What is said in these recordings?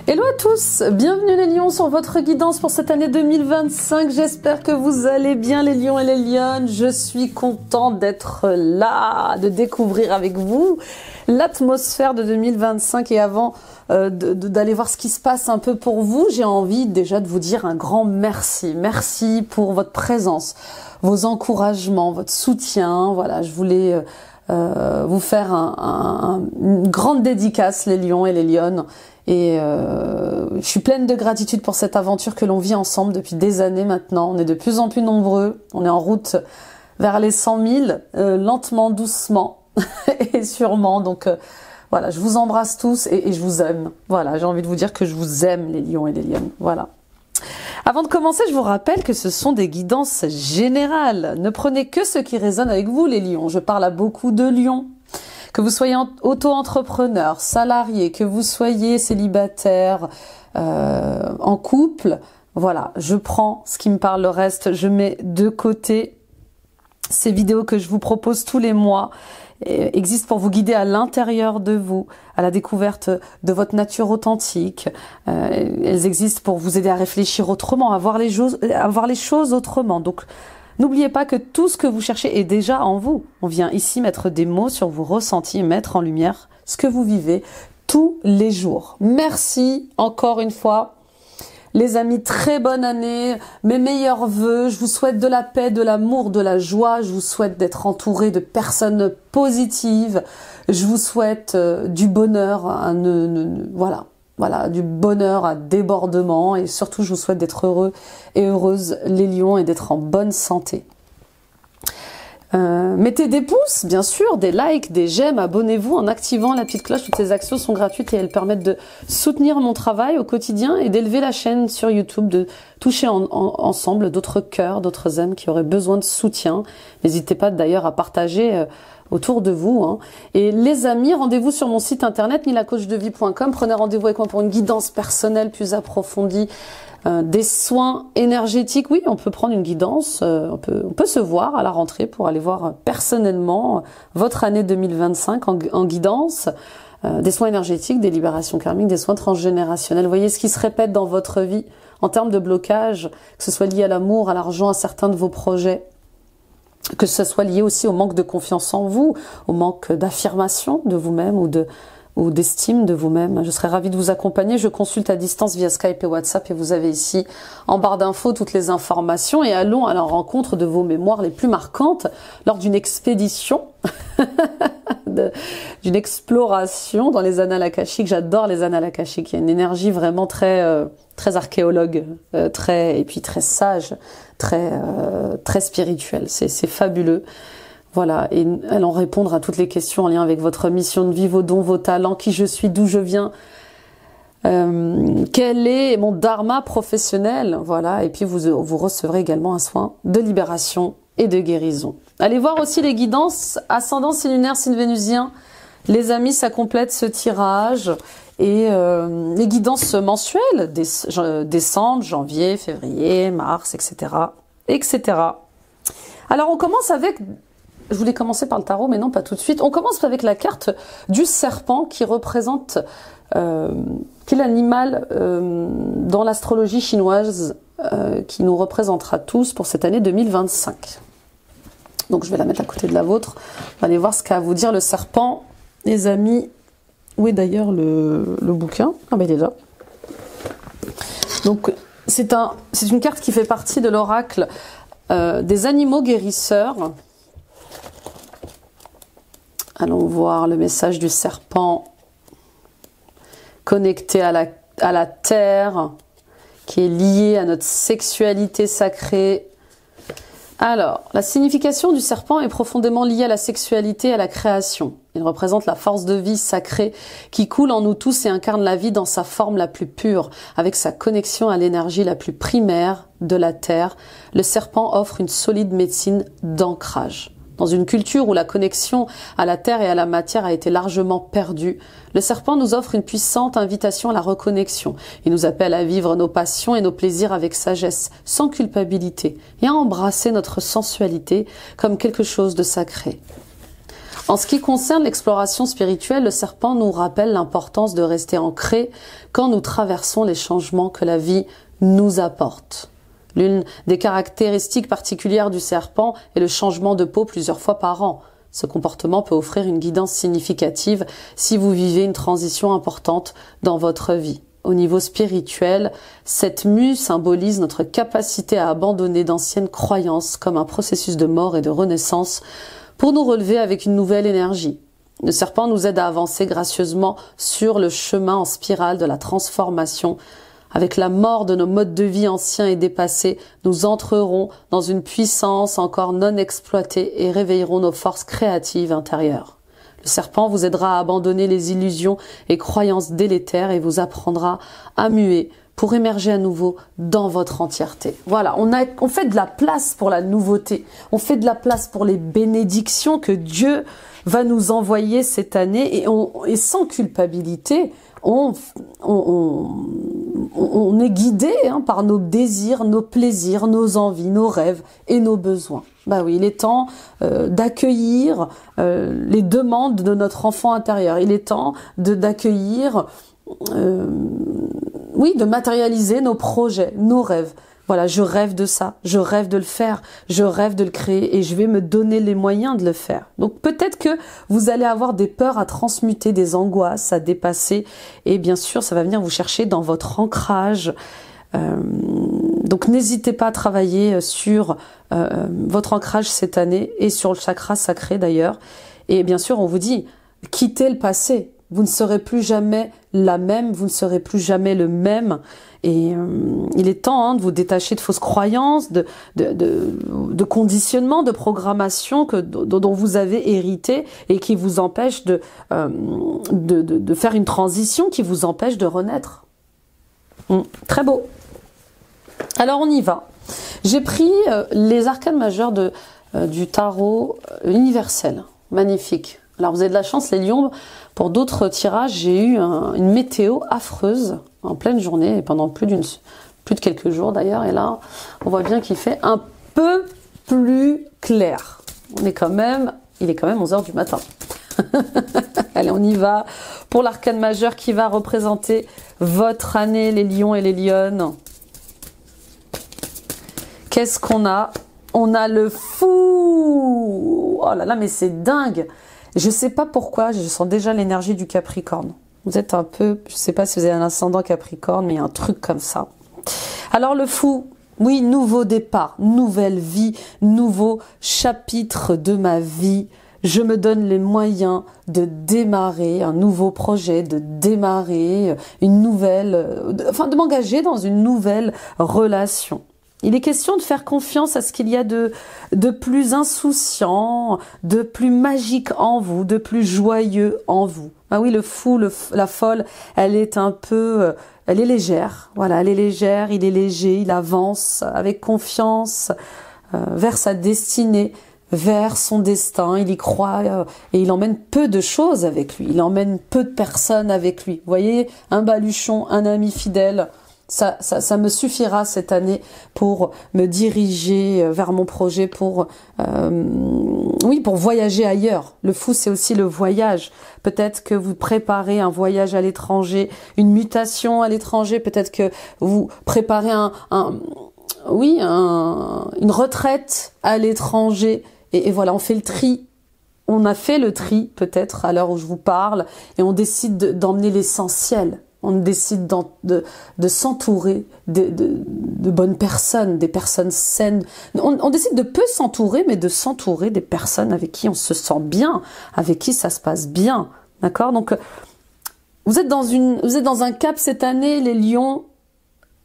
Hello à tous, bienvenue les lions sur votre guidance pour cette année 2025. J'espère que vous allez bien les lions et les lionnes. Je suis contente d'être là, de découvrir avec vous l'atmosphère de 2025 et avant d'aller voir ce qui se passe un peu pour vous, j'ai envie déjà de vous dire un grand merci. Merci pour votre présence, vos encouragements, votre soutien. Voilà, je voulais vous faire une grande dédicace les lions et les lionnes. Et je suis pleine de gratitude pour cette aventure que l'on vit ensemble depuis des années maintenant. On est de plus en plus nombreux. On est en route vers les 100 000, lentement, doucement et sûrement. Donc voilà, je vous embrasse tous et je vous aime. Voilà, j'ai envie de vous dire que je vous aime les lions et les lionnes. Voilà. Avant de commencer, je vous rappelle que ce sont des guidances générales. Ne prenez que ce qui résonne avec vous les lions. Je parle à beaucoup de lions. Que vous soyez auto-entrepreneur, salarié, que vous soyez célibataire, en couple, voilà, je prends ce qui me parle, le reste, je mets de côté. Ces vidéos que je vous propose tous les mois existent pour vous guider à l'intérieur de vous, à la découverte de votre nature authentique. Elles existent pour vous aider à réfléchir autrement, à voir les choses autrement. Donc, n'oubliez pas que tout ce que vous cherchez est déjà en vous. On vient ici mettre des mots sur vos ressentis et mettre en lumière ce que vous vivez tous les jours. Merci encore une fois. Les amis, très bonne année. Mes meilleurs vœux. Je vous souhaite de la paix, de l'amour, de la joie. Je vous souhaite d'être entouré de personnes positives. Je vous souhaite du bonheur. Voilà, du bonheur à débordement et surtout je vous souhaite d'être heureux et heureuse les lions et d'être en bonne santé. Mettez des pouces, bien sûr, des likes, des j'aime, abonnez-vous en activant la petite cloche. Toutes ces actions sont gratuites et elles permettent de soutenir mon travail au quotidien et d'élever la chaîne sur YouTube, de toucher ensemble d'autres cœurs, d'autres âmes qui auraient besoin de soutien. N'hésitez pas d'ailleurs à partager autour de vous. Hein. Et les amis, rendez-vous sur mon site internet nilacoachdevie.com. Prenez rendez-vous avec moi pour une guidance personnelle plus approfondie, des soins énergétiques. Oui, on peut prendre une guidance, on peut se voir à la rentrée pour aller voir personnellement votre année 2025 en guidance, des soins énergétiques, des libérations karmiques, des soins transgénérationnels. Voyez ce qui se répète dans votre vie en termes de blocage, que ce soit lié à l'amour, à l'argent, à certains de vos projets. Que ce soit lié aussi au manque de confiance en vous, au manque d'affirmation de vous-même ou d'estime de vous-même. Je serais ravie de vous accompagner. Je consulte à distance via Skype et WhatsApp et vous avez ici en barre d'infos toutes les informations et allons à la rencontre de vos mémoires les plus marquantes lors d'une expédition, d'une exploration dans les annales akashiques. J'adore les annales akashiques. Il y a une énergie vraiment très archéologue, et puis très sage, très spirituelle. C'est fabuleux. Voilà, et allons répondre à toutes les questions en lien avec votre mission de vie, vos dons, vos talents, qui je suis, d'où je viens, quel est mon dharma professionnel, voilà, et puis vous recevrez également un soin de libération et de guérison. Allez voir aussi les guidances ascendant, signe lunaire, signe vénusien. Les amis, ça complète ce tirage. Et les guidances mensuelles, décembre, janvier, février, mars, etc., etc. Alors on commence avec... Je voulais commencer par le tarot, mais non, pas tout de suite. On commence avec la carte du serpent qui représente, qui est l'animal dans l'astrologie chinoise qui nous représentera tous pour cette année 2025. Donc je vais la mettre à côté de la vôtre. On va aller voir ce qu'a à vous dire le serpent. Les amis, où est d'ailleurs le bouquin? Ah ben il est là. Donc c'est une carte qui fait partie de l'oracle des animaux guérisseurs. Allons voir le message du serpent connecté à la terre, qui est lié à notre sexualité sacrée. Alors, la signification du serpent est profondément liée à la sexualité et à la création. Il représente la force de vie sacrée qui coule en nous tous et incarne la vie dans sa forme la plus pure, avec sa connexion à l'énergie la plus primaire de la terre. Le serpent offre une solide médecine d'ancrage. Dans une culture où la connexion à la terre et à la matière a été largement perdue, le serpent nous offre une puissante invitation à la reconnexion. Il nous appelle à vivre nos passions et nos plaisirs avec sagesse, sans culpabilité, et à embrasser notre sensualité comme quelque chose de sacré. En ce qui concerne l'exploration spirituelle, le serpent nous rappelle l'importance de rester ancré quand nous traversons les changements que la vie nous apporte. L'une des caractéristiques particulières du serpent est le changement de peau plusieurs fois par an. Ce comportement peut offrir une guidance significative si vous vivez une transition importante dans votre vie. Au niveau spirituel, cette mue symbolise notre capacité à abandonner d'anciennes croyances comme un processus de mort et de renaissance pour nous relever avec une nouvelle énergie. Le serpent nous aide à avancer gracieusement sur le chemin en spirale de la transformation. Avec la mort de nos modes de vie anciens et dépassés, nous entrerons dans une puissance encore non exploitée et réveillerons nos forces créatives intérieures. Le serpent vous aidera à abandonner les illusions et croyances délétères et vous apprendra à muer pour émerger à nouveau dans votre entièreté. Voilà, on fait de la place pour la nouveauté, on fait de la place pour les bénédictions que Dieu va nous envoyer cette année et sans culpabilité, on est guidé par nos désirs, nos plaisirs, nos envies, nos rêves et nos besoins. Bah oui, il est temps d'accueillir les demandes de notre enfant intérieur. Il est temps d'accueillir, de matérialiser nos projets, nos rêves. Voilà, je rêve de ça, je rêve de le faire, je rêve de le créer et je vais me donner les moyens de le faire. Donc peut-être que vous allez avoir des peurs à transmuter, des angoisses à dépasser et bien sûr ça va venir vous chercher dans votre ancrage. Donc n'hésitez pas à travailler sur votre ancrage cette année et sur le chakra sacré d'ailleurs. Et bien sûr on vous dit, quittez le passé. Vous ne serez plus jamais la même, vous ne serez plus jamais le même. Et il est temps de vous détacher de fausses croyances, de conditionnements, de programmation dont vous avez hérité et qui vous empêchent de faire une transition, qui vous empêche de renaître. Très beau. Alors on y va. J'ai pris les arcanes majeures du tarot universel. Magnifique. Alors vous avez de la chance les lions, pour d'autres tirages j'ai eu une météo affreuse en pleine journée et pendant plus de quelques jours d'ailleurs, et là on voit bien qu'il fait un peu plus clair. Il est quand même 11h du matin. Allez, on y va pour l'arcane majeur qui va représenter votre année les lions et les lionnes. Qu'est-ce qu'on a? On a le fou. Oh là là, mais c'est dingue. Je sais pas pourquoi, je sens déjà l'énergie du Capricorne. Vous êtes un peu, je sais pas si vous avez un ascendant Capricorne, mais il y a un truc comme ça. Alors le fou, oui, nouveau départ, nouvelle vie, nouveau chapitre de ma vie. Je me donne les moyens de démarrer un nouveau projet, de démarrer une nouvelle, de m'engager dans une nouvelle relation. Il est question de faire confiance à ce qu'il y a de plus insouciant, de plus magique en vous, de plus joyeux en vous. Ah oui, le fou, la folle, elle est légère. Voilà, elle est légère, il est léger, il avance avec confiance vers sa destinée, vers son destin. Il y croit et il emmène peu de choses avec lui. Il emmène peu de personnes avec lui. Vous voyez, un baluchon, un ami fidèle. Ça me suffira cette année pour me diriger vers mon projet, pour voyager ailleurs. Le fou, c'est aussi le voyage. Peut-être que vous préparez un voyage à l'étranger, une mutation à l'étranger. Peut-être que vous préparez une retraite à l'étranger. Et voilà, on fait le tri. On a fait le tri, peut-être, à l'heure où je vous parle, et on décide d'emmener l'essentiel. On décide de s'entourer de bonnes personnes, des personnes saines. On décide de peu s'entourer, mais de s'entourer des personnes avec qui on se sent bien, avec qui ça se passe bien. D'accord? Donc, vous êtes dans un cap cette année, les lions,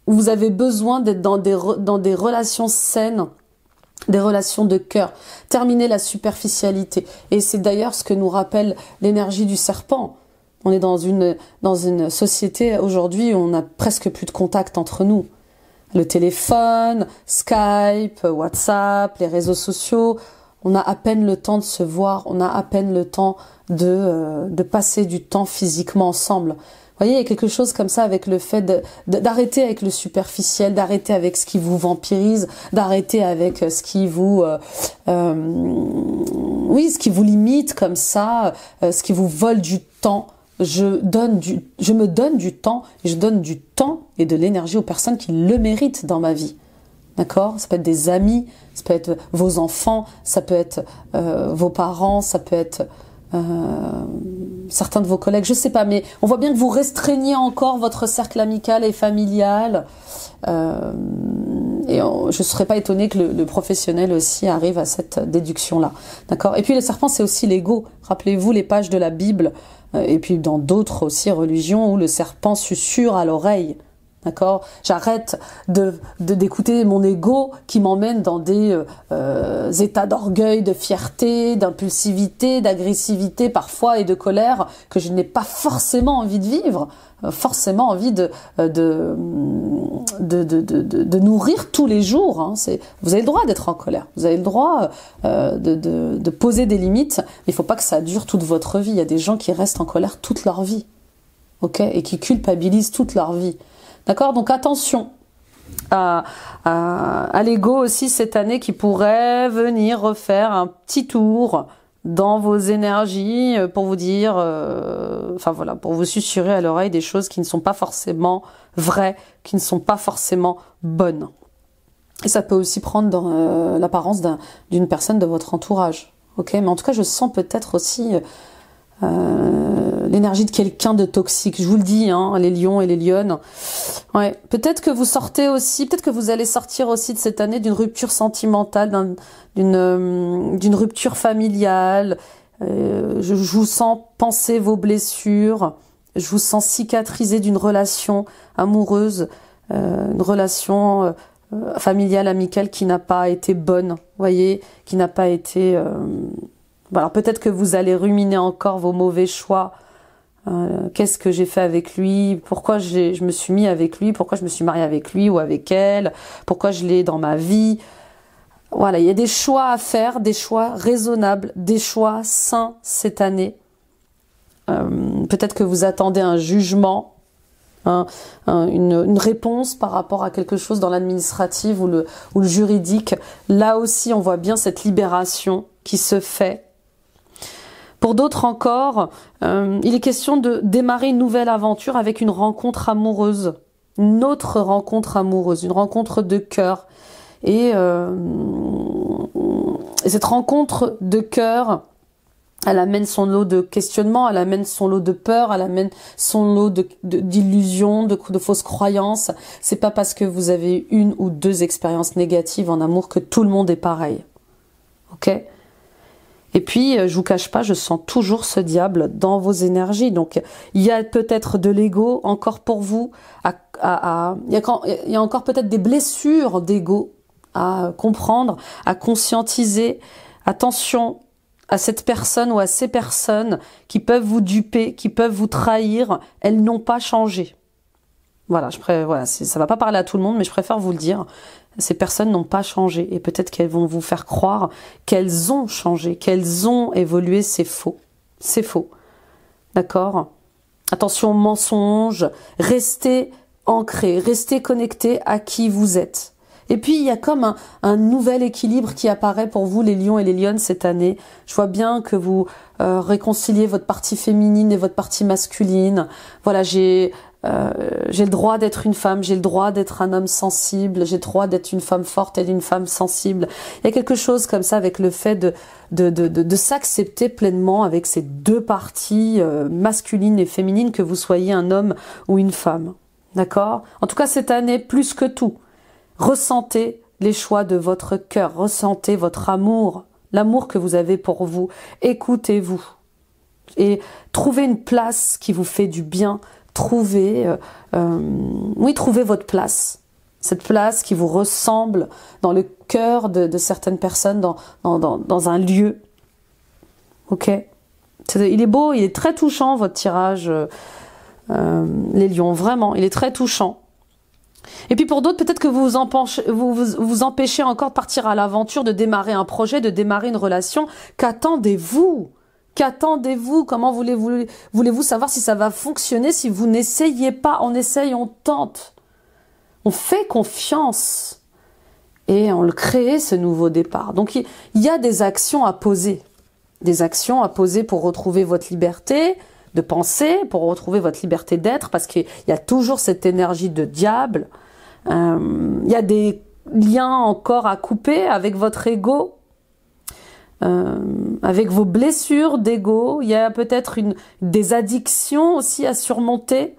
où vous avez besoin d'être dans des relations saines, des relations de cœur. Terminer la superficialité. Et c'est d'ailleurs ce que nous rappelle l'énergie du serpent. On est dans une société aujourd'hui où on a presque plus de contact entre nous. Le téléphone, Skype, WhatsApp, les réseaux sociaux, on a à peine le temps de se voir, on a à peine le temps de passer du temps physiquement ensemble. Vous voyez, il y a quelque chose comme ça avec le fait d'arrêter avec le superficiel, d'arrêter avec ce qui vous vampirise, d'arrêter avec ce qui vous, oui, ce qui vous limite comme ça, ce qui vous vole du temps. Je me donne du temps, et je donne du temps et de l'énergie aux personnes qui le méritent dans ma vie. D'accord? Ça peut être des amis, ça peut être vos enfants, ça peut être vos parents, ça peut être certains de vos collègues, je sais pas, mais on voit bien que vous restreignez encore votre cercle amical et familial. Et je serais pas étonnée que le professionnel aussi arrive à cette déduction-là. D'accord? Et puis le serpent, c'est aussi l'ego. Rappelez-vous les pages de la Bible, et puis dans d'autres aussi religions où le serpent susurre à l'oreille. D'accord? J'arrête d'écouter mon ego qui m'emmène dans des états d'orgueil, de fierté, d'impulsivité, d'agressivité parfois et de colère que je n'ai pas forcément envie de vivre, forcément envie de nourrir tous les jours. Hein. Vous avez le droit d'être en colère, vous avez le droit de poser des limites, mais il ne faut pas que ça dure toute votre vie. Il y a des gens qui restent en colère toute leur vie, ok, et qui culpabilisent toute leur vie. D'accord? Donc attention à l'ego aussi cette année qui pourrait venir refaire un petit tour dans vos énergies pour vous dire, enfin voilà, pour vous susurrer à l'oreille des choses qui ne sont pas forcément vraies, qui ne sont pas forcément bonnes. Et ça peut aussi prendre dans l'apparence d'une personne de votre entourage. Ok? Mais en tout cas, je sens peut-être aussi l'énergie de quelqu'un de toxique. Je vous le dis, hein, les lions et les lionnes. Ouais, peut-être que vous sortez aussi, peut-être que vous allez sortir aussi de cette année d'une rupture sentimentale, d'une rupture familiale. Je vous sens penser vos blessures. Je vous sens cicatriser d'une relation amoureuse, une relation familiale, amicale qui n'a pas été bonne, voyez, qui n'a pas été... Alors peut-être que vous allez ruminer encore vos mauvais choix. Qu'est-ce que j'ai fait avec lui? Pourquoi je me suis mis avec lui? Pourquoi je me suis mariée avec lui ou avec elle? Pourquoi je l'ai dans ma vie? Voilà, il y a des choix à faire, des choix raisonnables, des choix sains cette année. Peut-être que vous attendez un jugement, une réponse par rapport à quelque chose dans l'administratif ou le juridique. Là aussi, on voit bien cette libération qui se fait. Pour d'autres encore, il est question de démarrer une nouvelle aventure avec une rencontre amoureuse, une autre rencontre amoureuse, une rencontre de cœur. Et cette rencontre de cœur, elle amène son lot de questionnements, elle amène son lot de peur, elle amène son lot d'illusions, de fausses croyances. C'est pas parce que vous avez une ou deux expériences négatives en amour que tout le monde est pareil. Ok ? Et puis, je vous cache pas, je sens toujours ce diable dans vos énergies. Donc, il y a peut-être de l'ego encore pour vous. Il y a encore peut-être des blessures d'ego à comprendre, à conscientiser. Attention à cette personne ou à ces personnes qui peuvent vous duper, qui peuvent vous trahir. Elles n'ont pas changé. Voilà, ça va pas parler à tout le monde, mais je préfère vous le dire. Ces personnes n'ont pas changé et peut-être qu'elles vont vous faire croire qu'elles ont changé, qu'elles ont évolué. C'est faux. C'est faux. D'accord? Attention aux mensonges. Restez ancrés, restez connectés à qui vous êtes. Et puis, il y a comme un nouvel équilibre qui apparaît pour vous, les lions et les lionnes, cette année. Je vois bien que vous réconciliez votre partie féminine et votre partie masculine. Voilà, j'ai le droit d'être une femme, j'ai le droit d'être un homme sensible, j'ai le droit d'être une femme forte et une femme sensible. Il y a quelque chose comme ça avec le fait de s'accepter pleinement avec ces deux parties masculines et féminines, que vous soyez un homme ou une femme. D'accord? En tout cas, cette année, plus que tout, ressentez les choix de votre cœur, ressentez votre amour, l'amour que vous avez pour vous. Écoutez-vous et trouvez une place qui vous fait du bien. Trouvez votre place. Cette place qui vous ressemble dans le cœur de certaines personnes, dans un lieu. Ok? Il est beau, il est très touchant votre tirage, les lions, vraiment, il est très touchant. Et puis pour d'autres, peut-être que vous empêchez encore de partir à l'aventure, de démarrer un projet, de démarrer une relation. Qu'attendez-vous? Qu'attendez-vous? Comment voulez-vous savoir si ça va fonctionner si vous n'essayez pas? On essaye, on tente. On fait confiance. Et on le crée, ce nouveau départ. Donc, il y a des actions à poser. Des actions à poser pour retrouver votre liberté de penser, pour retrouver votre liberté d'être, parce qu'il y a toujours cette énergie de diable. Il y a des liens encore à couper avec votre ego, avec vos blessures d'ego. Il y a peut-être des addictions aussi à surmonter.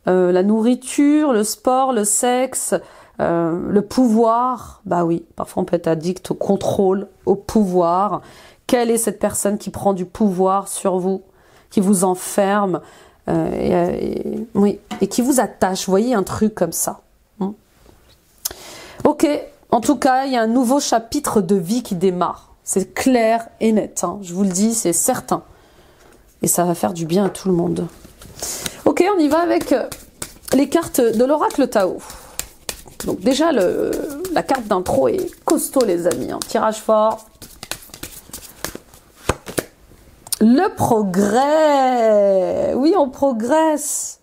La nourriture, le sport, le sexe, le pouvoir. Bah oui, parfois on peut être addict au contrôle, au pouvoir. Quelle est cette personne qui prend du pouvoir sur vous, qui vous enferme oui, et qui vous attache? Vous voyez, un truc comme ça. Ok, en tout cas, il y a un nouveau chapitre de vie qui démarre. C'est clair et net, hein. Je vous le dis, c'est certain. Et ça va faire du bien à tout le monde. Ok, on y va avec les cartes de l'oracle Tao. Donc déjà, la carte d'intro est costaud, les amis, hein. Tirage fort. Le progrès. Oui, on progresse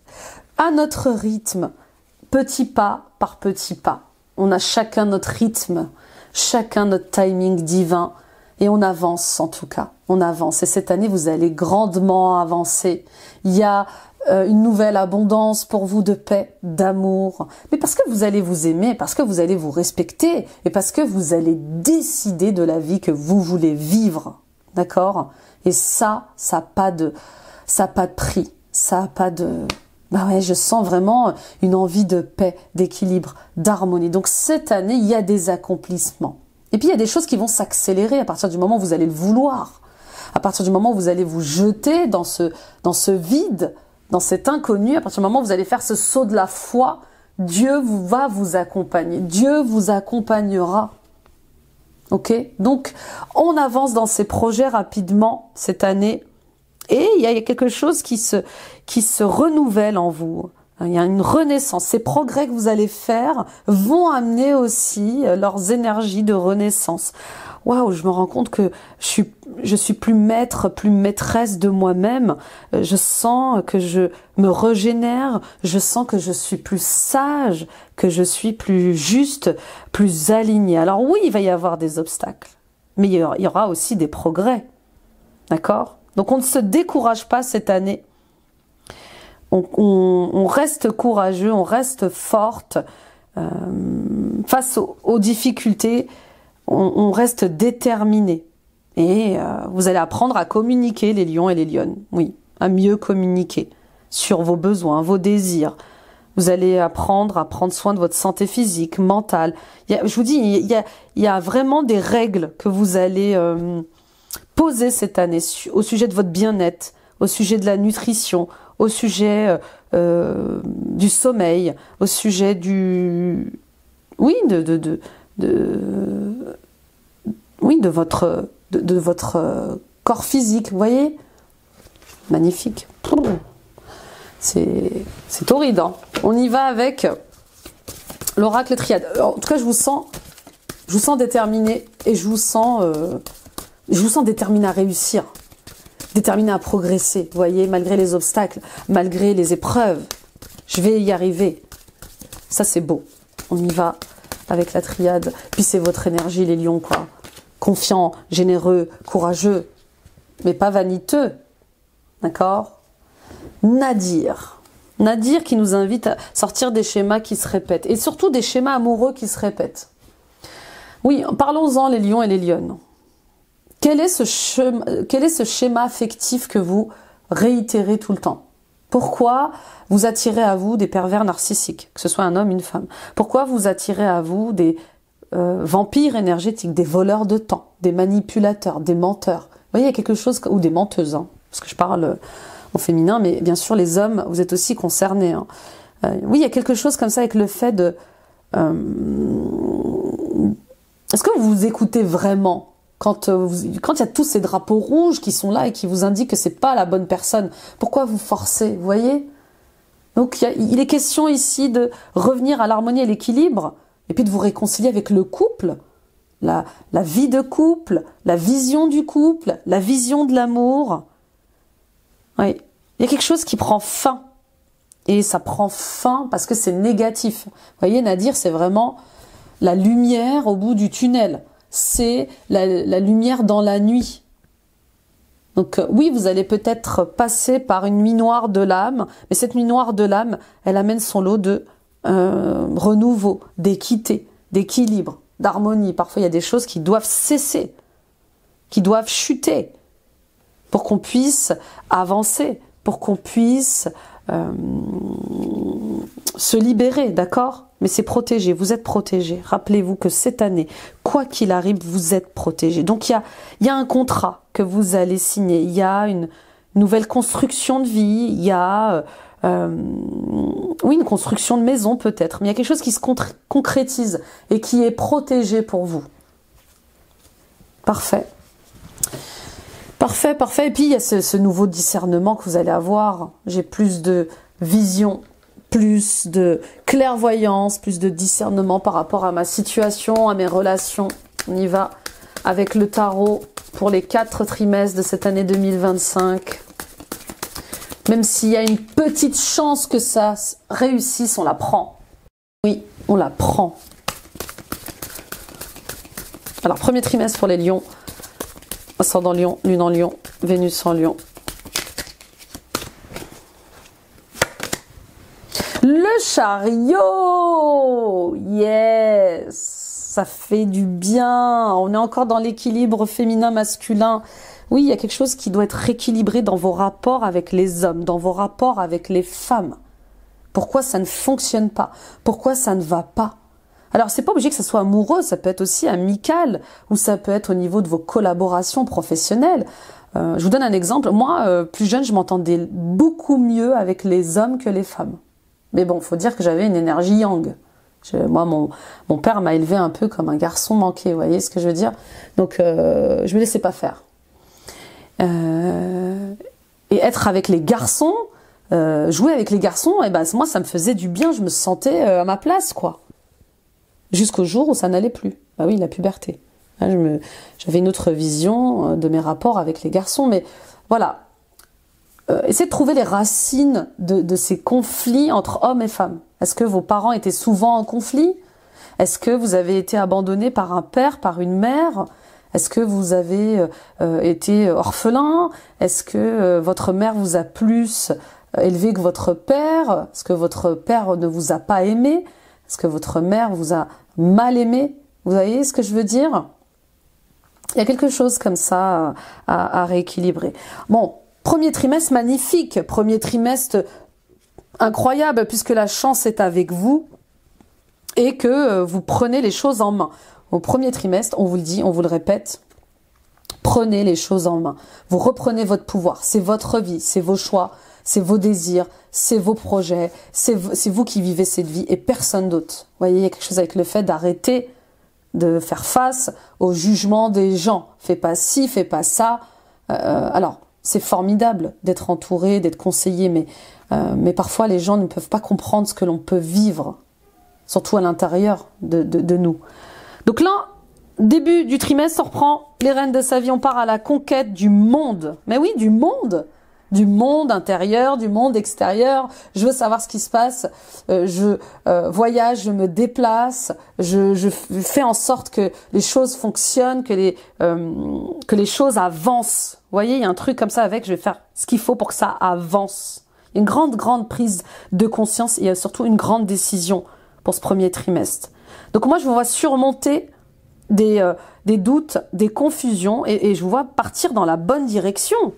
à notre rythme, petit pas par petit pas. On a chacun notre rythme, chacun notre timing divin, et on avance en tout cas. On avance. Et cette année, vous allez grandement avancer. Il y a une nouvelle abondance pour vous de paix, d'amour. Mais parce que vous allez vous aimer, parce que vous allez vous respecter, et parce que vous allez décider de la vie que vous voulez vivre. D'accord? Et ça n'a pas de prix. Ça n'a pas de... Bah ouais, je sens vraiment une envie de paix, d'équilibre, d'harmonie. Donc cette année, il y a des accomplissements. Et puis il y a des choses qui vont s'accélérer à partir du moment où vous allez le vouloir. À partir du moment où vous allez vous jeter dans ce vide, dans cet inconnu, à partir du moment où vous allez faire ce saut de la foi, Dieu va vous accompagner. Dieu vous accompagnera. Ok? Donc, on avance dans ces projets rapidement cette année. Et il y a quelque chose qui se renouvelle en vous. Il y a une renaissance. Ces progrès que vous allez faire vont amener aussi leurs énergies de renaissance. Waouh, je me rends compte que je suis plus maître, plus maîtresse de moi-même. Je sens que je me régénère. Je sens que je suis plus sage, que je suis plus juste, plus alignée. Alors oui, il va y avoir des obstacles, mais il y aura aussi des progrès. D'accord? Donc on ne se décourage pas cette année. On reste courageux, on reste forte face aux difficultés. On reste déterminé. Et vous allez apprendre à communiquer, les lions et les lionnes. Oui, à mieux communiquer sur vos besoins, vos désirs. Vous allez apprendre à prendre soin de votre santé physique, mentale. Je vous dis, il y a vraiment des règles que vous allez poser cette année au sujet de votre bien-être, au sujet de la nutrition, au sujet du sommeil, au sujet du... Oui, de votre corps physique, vous voyez? Magnifique. C'est torride, hein. On y va avec l'oracle triade. En tout cas, je vous sens déterminé et je vous sens déterminé à réussir, déterminé à progresser, vous voyez, malgré les obstacles, malgré les épreuves. Je vais y arriver. Ça, c'est beau. On y va avec la triade. Puis c'est votre énergie, les lions, quoi. Confiant, généreux, courageux, mais pas vaniteux. D'accord? Nadir. Nadir qui nous invite à sortir des schémas qui se répètent. Et surtout des schémas amoureux qui se répètent. Oui, parlons-en, les lions et les lionnes. Quel est ce schéma affectif que vous réitérez tout le temps? Pourquoi vous attirez à vous des pervers narcissiques, que ce soit un homme, une femme? Pourquoi vous attirez à vous des vampires énergétiques, des voleurs de temps, des manipulateurs, des menteurs? Vous voyez, il y a quelque chose, ou des menteuses, hein, parce que je parle au féminin, mais bien sûr les hommes, vous êtes aussi concernés. Hein. Oui, il y a quelque chose comme ça avec le fait de... Est-ce que vous vous écoutez vraiment quand il y a tous ces drapeaux rouges qui sont là et qui vous indiquent que c'est pas la bonne personne? Pourquoi vous forcez, vous voyez? Donc il est question ici de revenir à l'harmonie et l'équilibre, et puis de vous réconcilier avec le couple, la vie de couple, la vision du couple, la vision de l'amour. Oui. Il y a quelque chose qui prend fin. Et ça prend fin parce que c'est négatif. Vous voyez, Nadir, c'est vraiment la lumière au bout du tunnel. C'est la lumière dans la nuit. Donc oui, vous allez peut-être passer par une nuit noire de l'âme, mais cette nuit noire de l'âme, elle amène son lot de renouveau, d'équité, d'équilibre, d'harmonie. Parfois, il y a des choses qui doivent cesser, qui doivent chuter, pour qu'on puisse avancer, pour qu'on puisse se libérer, d'accord? Mais c'est protégé, vous êtes protégé. Rappelez-vous que cette année, quoi qu'il arrive, vous êtes protégé. Donc il y a un contrat que vous allez signer, il y a une nouvelle construction de vie, il y a oui, une construction de maison peut-être, mais il y a quelque chose qui se concrétise et qui est protégé pour vous. Parfait. Parfait, parfait. Et puis il y a ce nouveau discernement que vous allez avoir. J'ai plus de vision, plus de clairvoyance, plus de discernement par rapport à ma situation, à mes relations. On y va avec le tarot pour les 4 trimestres de cette année 2025. Même s'il y a une petite chance que ça réussisse, on la prend. Oui, on la prend. Alors, premier trimestre pour les lions. Ascendant Lion, Lune en Lion, Vénus en Lion. Le chariot! Yes! Ça fait du bien. On est encore dans l'équilibre féminin-masculin. Oui, il y a quelque chose qui doit être rééquilibré dans vos rapports avec les hommes, dans vos rapports avec les femmes. Pourquoi ça ne fonctionne pas? Pourquoi ça ne va pas? Alors, c'est pas obligé que ça soit amoureux, ça peut être aussi amical, ou ça peut être au niveau de vos collaborations professionnelles. Je vous donne un exemple. Moi, plus jeune, je m'entendais beaucoup mieux avec les hommes que les femmes. Mais bon, faut dire que j'avais une énergie yang. Moi, mon père m'a élevé un peu comme un garçon manqué, vous voyez ce que je veux dire? Donc, je me laissais pas faire. Et être avec les garçons, jouer avec les garçons, et ben moi, ça me faisait du bien, je me sentais à ma place, quoi. Jusqu'au jour où ça n'allait plus. Bah oui, la puberté. J'avais une autre vision de mes rapports avec les garçons, mais voilà. Essayez de trouver les racines de ces conflits entre hommes et femmes. Est-ce que vos parents étaient souvent en conflit? Est-ce que vous avez été abandonné par un père, par une mère? Est-ce que vous avez été orphelin? Est-ce que votre mère vous a plus élevé que votre père? Est-ce que votre père ne vous a pas aimé? Est-ce que votre mère vous a mal aimé? Vous voyez ce que je veux dire? Il y a quelque chose comme ça à rééquilibrer. Bon, premier trimestre magnifique, premier trimestre incroyable puisque la chance est avec vous et que vous prenez les choses en main. Au premier trimestre, on vous le dit, on vous le répète, prenez les choses en main. Vous reprenez votre pouvoir, c'est votre vie, c'est vos choix, c'est vos désirs, c'est vos projets, c'est vous qui vivez cette vie et personne d'autre. Vous voyez, il y a quelque chose avec le fait d'arrêter de faire face au jugement des gens. Fais pas ci, fais pas ça. Alors, c'est formidable d'être entouré, d'être conseillé, mais parfois les gens ne peuvent pas comprendre ce que l'on peut vivre, surtout à l'intérieur de nous. Donc là, début du trimestre, on reprend les rênes de sa vie, on part à la conquête du monde. Mais oui, du monde intérieur, du monde extérieur. Je veux savoir ce qui se passe. Je voyage, je me déplace. Je fais en sorte que les choses fonctionnent, que les choses avancent. Vous voyez, il y a un truc comme ça avec. Je vais faire ce qu'il faut pour que ça avance. Une grande prise de conscience et il y a surtout une grande décision pour ce premier trimestre. Donc moi, je vous vois surmonter des doutes, des confusions et je vous vois partir dans la bonne direction.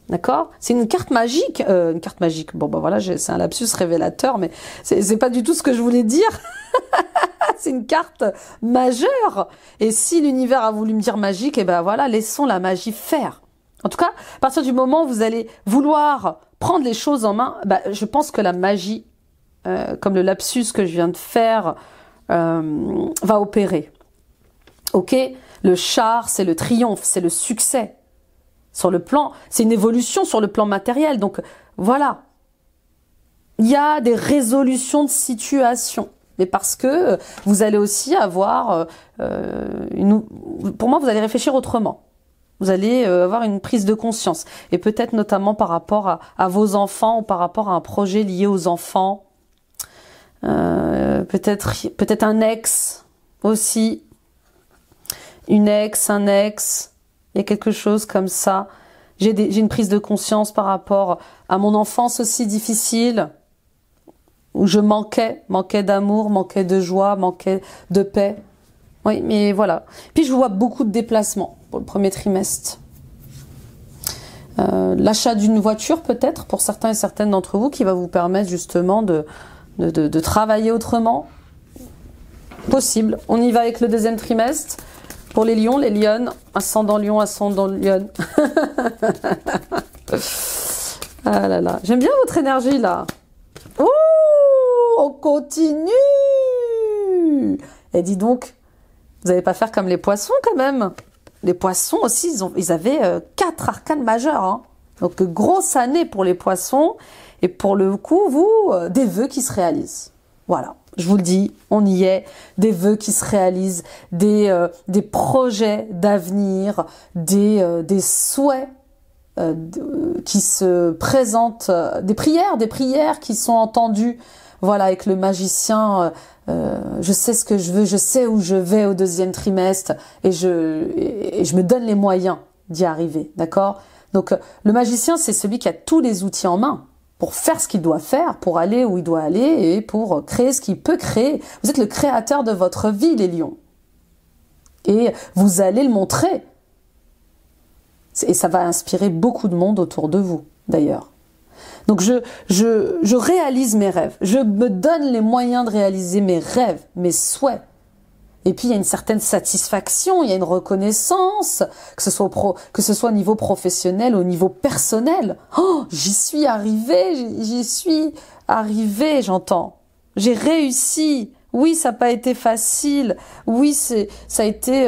D'accord? C'est une carte magique. Une carte magique. Bon, ben voilà, c'est un lapsus révélateur, mais c'est pas du tout ce que je voulais dire. C'est une carte majeure. Et si l'univers a voulu me dire magique, et ben voilà, laissons la magie faire. En tout cas, à partir du moment où vous allez vouloir prendre les choses en main, ben, je pense que la magie, comme le lapsus que je viens de faire, va opérer. Ok? Le char, c'est le triomphe, c'est le succès. Sur le plan, c'est une évolution sur le plan matériel. Donc, voilà. Il y a des résolutions de situation. Mais parce que vous allez aussi avoir... pour moi, vous allez réfléchir autrement. Vous allez avoir une prise de conscience. Et peut-être notamment par rapport à vos enfants ou par rapport à un projet lié aux enfants. Peut-être un ex aussi. Une ex, un ex. Il y a quelque chose comme ça. J'ai une prise de conscience par rapport à mon enfance aussi difficile. Où je manquais d'amour, manquais de joie, manquais de paix. Oui, mais voilà. Puis je vois beaucoup de déplacements pour le premier trimestre. L'achat d'une voiture peut-être pour certains et certaines d'entre vous qui va vous permettre justement de travailler autrement. Possible. On y va avec le deuxième trimestre. Pour les lions, les lionnes, ascendant lion, ascendant lionne. Ah là là, j'aime bien votre énergie là. Ouh, on continue. Et dis donc, vous n'allez pas faire comme les poissons quand même. Les poissons aussi, ils avaient 4 arcanes majeures. Hein. Donc grosse année pour les poissons. Et pour le coup, vous, des vœux qui se réalisent. Voilà, je vous le dis, on y est. Des vœux qui se réalisent, des projets d'avenir, des souhaits qui se présentent, des prières qui sont entendues. Voilà, avec le magicien, je sais ce que je veux, je sais où je vais au deuxième trimestre et je me donne les moyens d'y arriver, d'accord? Donc le magicien, c'est celui qui a tous les outils en main pour faire ce qu'il doit faire, pour aller où il doit aller et pour créer ce qu'il peut créer. Vous êtes le créateur de votre vie, les lions. Et vous allez le montrer. Et ça va inspirer beaucoup de monde autour de vous, d'ailleurs. Donc je réalise mes rêves. Je me donne les moyens de réaliser mes rêves, mes souhaits. Et puis il y a une certaine satisfaction, il y a une reconnaissance, que ce soit au niveau professionnel, au niveau personnel. Oh, j'y suis arrivée, j'entends. J'ai réussi. Oui, ça n'a pas été facile. Oui, ça a été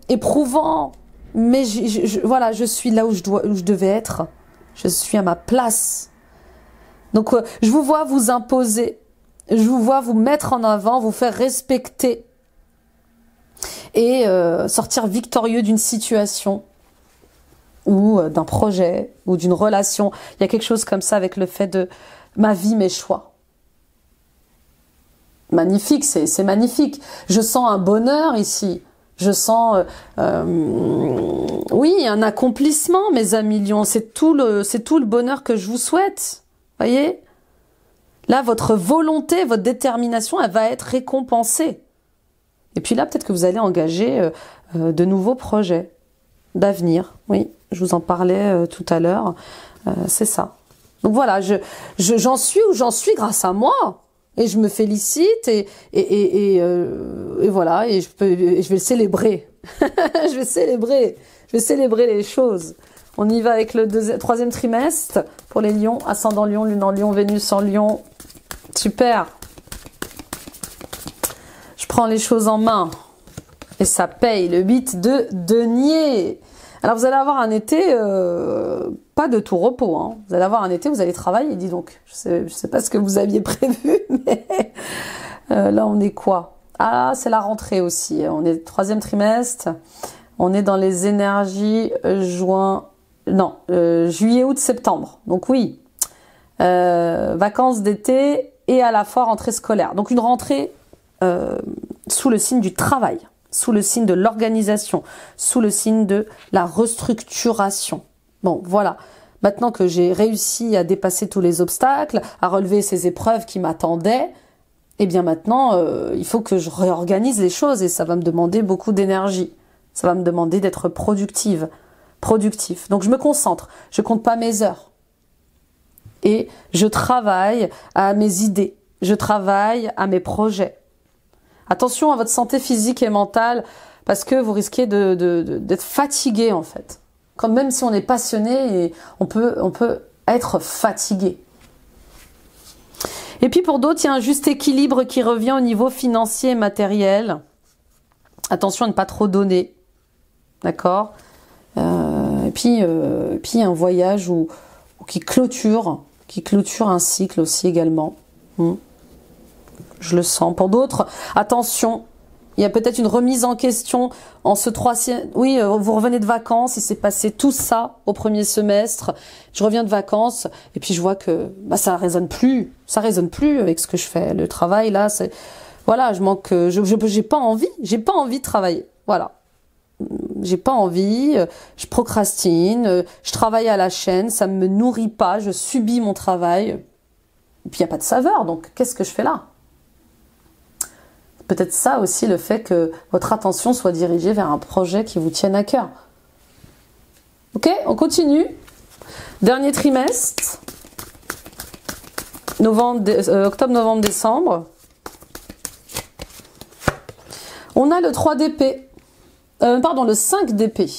éprouvant. Mais voilà, je suis là où je devais être. Je suis à ma place. Donc, je vous vois vous imposer. Je vous vois vous mettre en avant, vous faire respecter. Et sortir victorieux d'une situation ou d'un projet ou d'une relation. Il y a quelque chose comme ça avec le fait de ma vie, mes choix. Magnifique, c'est magnifique. Je sens un bonheur ici. Je sens, oui, un accomplissement, mes amis lions. C'est tout le bonheur que je vous souhaite. Voyez ? Là, votre volonté, votre détermination, elle va être récompensée. Et puis là, peut-être que vous allez engager de nouveaux projets d'avenir. Oui, je vous en parlais tout à l'heure. C'est ça. Donc voilà, j'en suis où j'en suis grâce à moi. Et je me félicite et voilà, et je vais le célébrer. Je vais célébrer les choses. On y va avec le troisième trimestre pour les lions, ascendant lion, lune en lion, Vénus en lion. Super. Je prends les choses en main. Et ça paye. Le 8 de denier. Alors vous allez avoir un été, pas de tout repos. Hein. Vous allez avoir un été, vous allez travailler, dis donc. Je sais pas ce que vous aviez prévu, mais là on est quoi? Ah, c'est la rentrée aussi. On est troisième trimestre. On est dans les énergies juillet, août, septembre. Donc oui, vacances d'été et à la fois rentrée scolaire. Donc une rentrée sous le signe du travail, sous le signe de l'organisation, sous le signe de la restructuration. Bon, voilà. Maintenant que j'ai réussi à dépasser tous les obstacles, à relever ces épreuves qui m'attendaient, eh bien maintenant, il faut que je réorganise les choses et ça va me demander beaucoup d'énergie. Ça va me demander d'être productif. Donc je me concentre, je compte pas mes heures. Et je travaille à mes idées, je travaille à mes projets. Attention à votre santé physique et mentale parce que vous risquez d'être fatigué en fait. Quand même si on est passionné, on peut être fatigué. Et puis pour d'autres, il y a un juste équilibre qui revient au niveau financier et matériel. Attention à ne pas trop donner. D'accord ? Et puis un voyage qui clôture un cycle aussi également. Je le sens. Pour d'autres, attention Il y a peut-être une remise en question en ce troisième... Oui, vous revenez de vacances, il s'est passé tout ça au premier semestre. Je reviens de vacances et puis je vois que bah, ça résonne plus. Ça résonne plus avec ce que je fais. Le travail, là, c'est... Voilà, je manque... j'ai pas envie. J'ai pas envie de travailler. Voilà. J'ai pas envie, je procrastine, je travaille à la chaîne, ça me nourrit pas, je subis mon travail. Et puis il n'y a pas de saveur, donc qu'est-ce que je fais là? Peut-être ça aussi, le fait que votre attention soit dirigée vers un projet qui vous tienne à cœur. Ok, on continue. Dernier trimestre. Octobre, novembre, décembre. On a le 3 d'épée. Pardon, le 5 d'épée.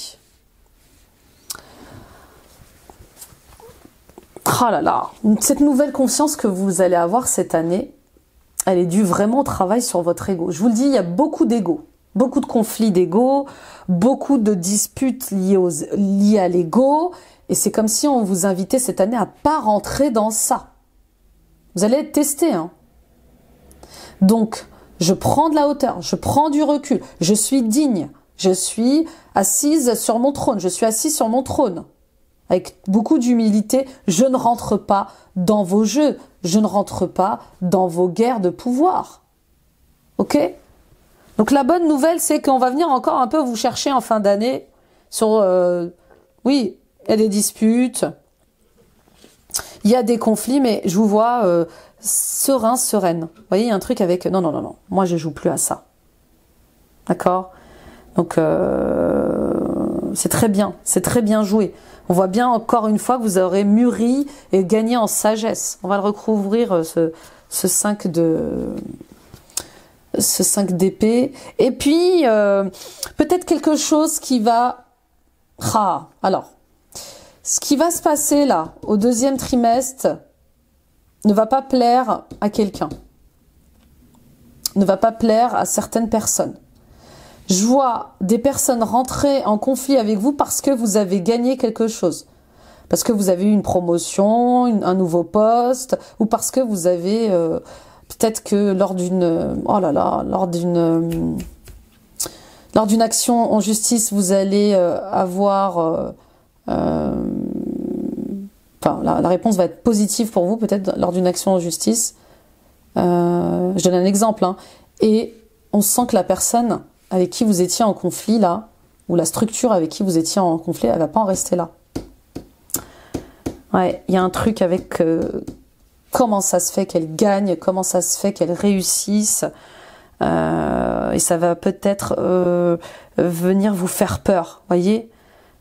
Oh là là, cette nouvelle conscience que vous allez avoir cette année, elle est due vraiment au travail sur votre ego. Je vous le dis, il y a beaucoup d'ego, beaucoup de conflits d'ego, beaucoup de disputes liées à l'ego, et c'est comme si on vous invitait cette année à pas rentrer dans ça. Vous allez être testé, hein. Donc, je prends de la hauteur, je prends du recul, je suis digne. Je suis assise sur mon trône, je suis assis sur mon trône. Avec beaucoup d'humilité, je ne rentre pas dans vos jeux, je ne rentre pas dans vos guerres de pouvoir. Ok? Donc la bonne nouvelle, c'est qu'on va venir encore un peu vous chercher en fin d'année sur... oui, il y a des disputes, il y a des conflits, mais je vous vois serein, sereine. Vous voyez, il y a un truc avec... Non, non, non, non, moi je joue plus à ça. D'accord? Donc, c'est très bien joué. On voit bien encore une fois que vous aurez mûri et gagné en sagesse. On va le recouvrir, ce 5 d'épée. Et puis, peut-être quelque chose qui va... Ah, alors, ce qui va se passer là, au deuxième trimestre, ne va pas plaire à quelqu'un. Ne va pas plaire à certaines personnes. Je vois des personnes rentrer en conflit avec vous parce que vous avez gagné quelque chose. Parce que vous avez eu une promotion, un nouveau poste, ou parce que vous avez... peut-être que lors d'une... Oh là là, lors d'une action en justice, vous allez avoir... enfin, la réponse va être positive pour vous, peut-être lors d'une action en justice. Je donne un exemple, hein. Et on sent que la personne avec qui vous étiez en conflit là, ou la structure avec qui vous étiez en conflit, elle va pas en rester là. Ouais, il y a un truc avec comment ça se fait qu'elle gagne, comment ça se fait qu'elle réussisse, et ça va peut-être venir vous faire peur, voyez.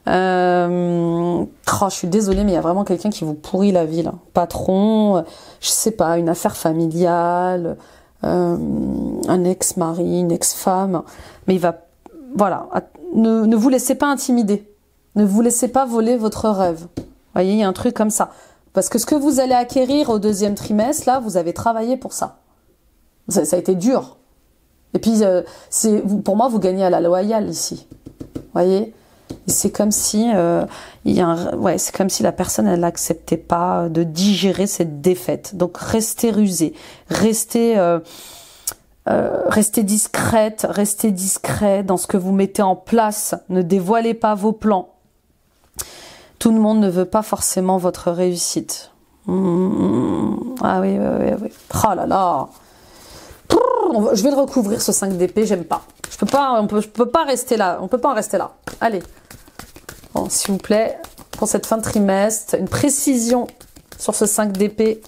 Oh, je suis désolée, mais il y a vraiment quelqu'un qui vous pourrit la vie là. Patron, je sais pas, une affaire familiale, un ex-mari, une ex-femme, mais il va, voilà, ne vous laissez pas intimider, ne vous laissez pas voler votre rêve. Vous voyez, il y a un truc comme ça, parce que ce que vous allez acquérir au deuxième trimestre, là, vous avez travaillé pour ça. Ça a été dur. Et puis, pour moi, vous gagnez à la loyale ici. Vous voyez? Et c'est comme si, c'est comme si la personne, elle n'acceptait pas de digérer cette défaite. Donc, restez rusé, restez discrète, restez discret dans ce que vous mettez en place. Ne dévoilez pas vos plans. Tout le monde ne veut pas forcément votre réussite. Ah oui. Oh là là. Je vais le recouvrir, ce 5 d'épée, j'aime pas. Je peux pas rester là. On peut pas en rester là. Allez. Bon, s'il vous plaît, pour cette fin de trimestre, une précision sur ce 5 d'épée.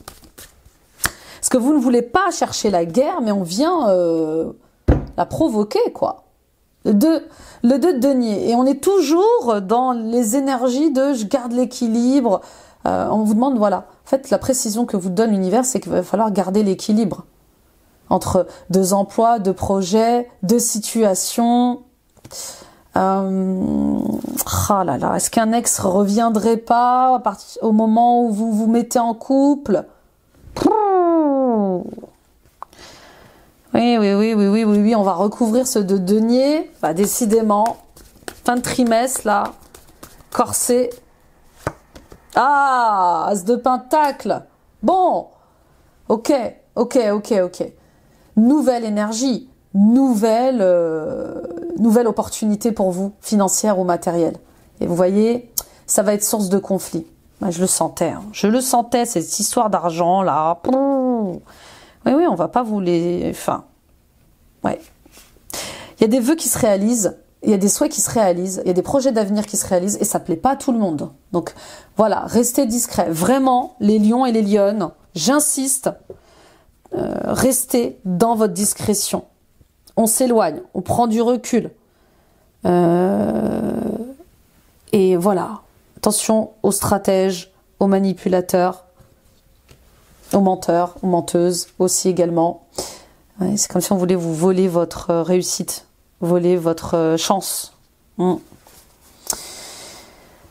Parce que vous ne voulez pas chercher la guerre, mais on vient la provoquer, quoi. Le 2 de denier. Et on est toujours dans les énergies de je garde l'équilibre. On vous demande, voilà. En fait, la précision que vous donne l'univers, c'est qu'il va falloir garder l'équilibre entre 2 emplois, 2 projets, 2 situations. Oh là là, est-ce qu'un ex reviendrait pas au moment où vous vous mettez en couple? Oui, on va recouvrir ce de denier. Bah, décidément, fin de trimestre, là, corset. Ah, as de pentacle. Bon, ok. Nouvelle énergie. nouvelle opportunité pour vous, financière ou matérielle. Et vous voyez, ça va être source de conflit. Bah, je le sentais, hein. Je le sentais, cette histoire d'argent, là. Oui, oui, on va pas vous les... Enfin, ouais. Il y a des vœux qui se réalisent, il y a des souhaits qui se réalisent, il y a des projets d'avenir qui se réalisent, et ça plaît pas à tout le monde. Donc, voilà, restez discrets. Vraiment, les lions et les lionnes, j'insiste, restez dans votre discrétion. On s'éloigne, on prend du recul. Et voilà, attention aux stratèges, aux manipulateurs, aux menteurs, aux menteuses aussi également. Ouais, c'est comme si on voulait vous voler votre réussite, voler votre chance.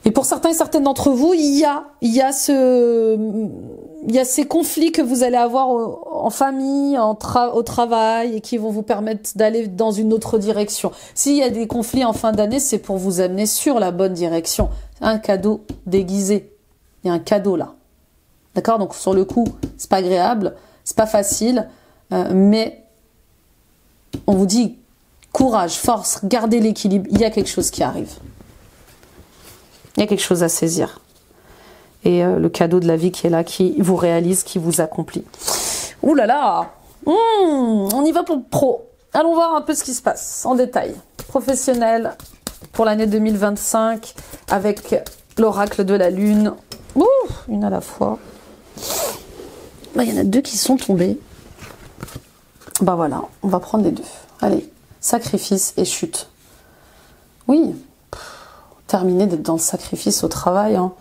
Et pour certains et certaines d'entre vous, il y a ces conflits que vous allez avoir en famille, au travail, et qui vont vous permettre d'aller dans une autre direction. S'il y a des conflits en fin d'année, c'est pour vous amener sur la bonne direction. Un cadeau déguisé. Il y a un cadeau là. D'accord? Donc sur le coup, c'est pas agréable, c'est pas facile, mais on vous dit courage, force, gardez l'équilibre. Il y a quelque chose qui arrive. Il y a quelque chose à saisir. Et le cadeau de la vie qui est là, qui vous réalise, qui vous accomplit. Ouh là là, on y va pour le pro. Allons voir un peu ce qui se passe en détail. Professionnel pour l'année 2025 avec l'oracle de la lune. Ouh, une à la fois. Bah, il y en a deux qui sont tombés. Bah voilà, on va prendre les deux. Allez, sacrifice et chute. Oui. Terminez d'être dans le sacrifice au travail. Hein.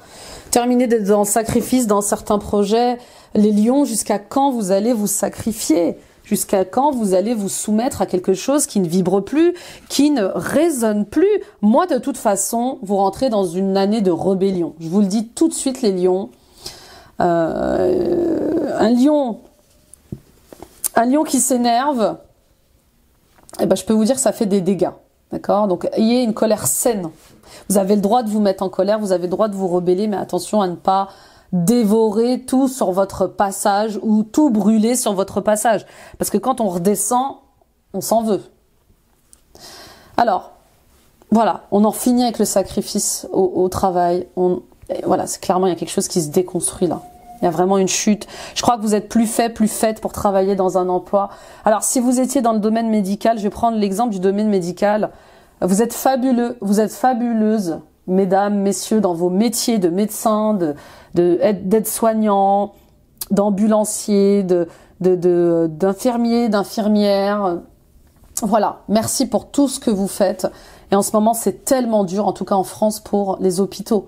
Terminez d'être dans le sacrifice dans certains projets. Les lions, jusqu'à quand vous allez vous sacrifier? Jusqu'à quand vous allez vous soumettre à quelque chose qui ne vibre plus, qui ne résonne plus? Moi, de toute façon, vous rentrez dans une année de rébellion. Je vous le dis tout de suite, les lions. Un lion qui s'énerve, eh ben, je peux vous dire que ça fait des dégâts. D'accord? Donc, ayez une colère saine. Vous avez le droit de vous mettre en colère, vous avez le droit de vous rebeller, mais attention à ne pas dévorer tout sur votre passage ou tout brûler sur votre passage. Parce que quand on redescend, on s'en veut. Alors, voilà, on en finit avec le sacrifice au travail. Voilà, c'est clairement, il y a quelque chose qui se déconstruit là. Il y a vraiment une chute. Je crois que vous êtes plus faite pour travailler dans un emploi. Alors, si vous étiez dans le domaine médical, je vais prendre l'exemple du domaine médical. Vous êtes fabuleux, vous êtes fabuleuses, mesdames, messieurs, dans vos métiers de médecin, d'aide-soignant, d'ambulancier, d'infirmier, d'infirmière. Voilà, merci pour tout ce que vous faites. Et en ce moment, c'est tellement dur, en tout cas en France, pour les hôpitaux.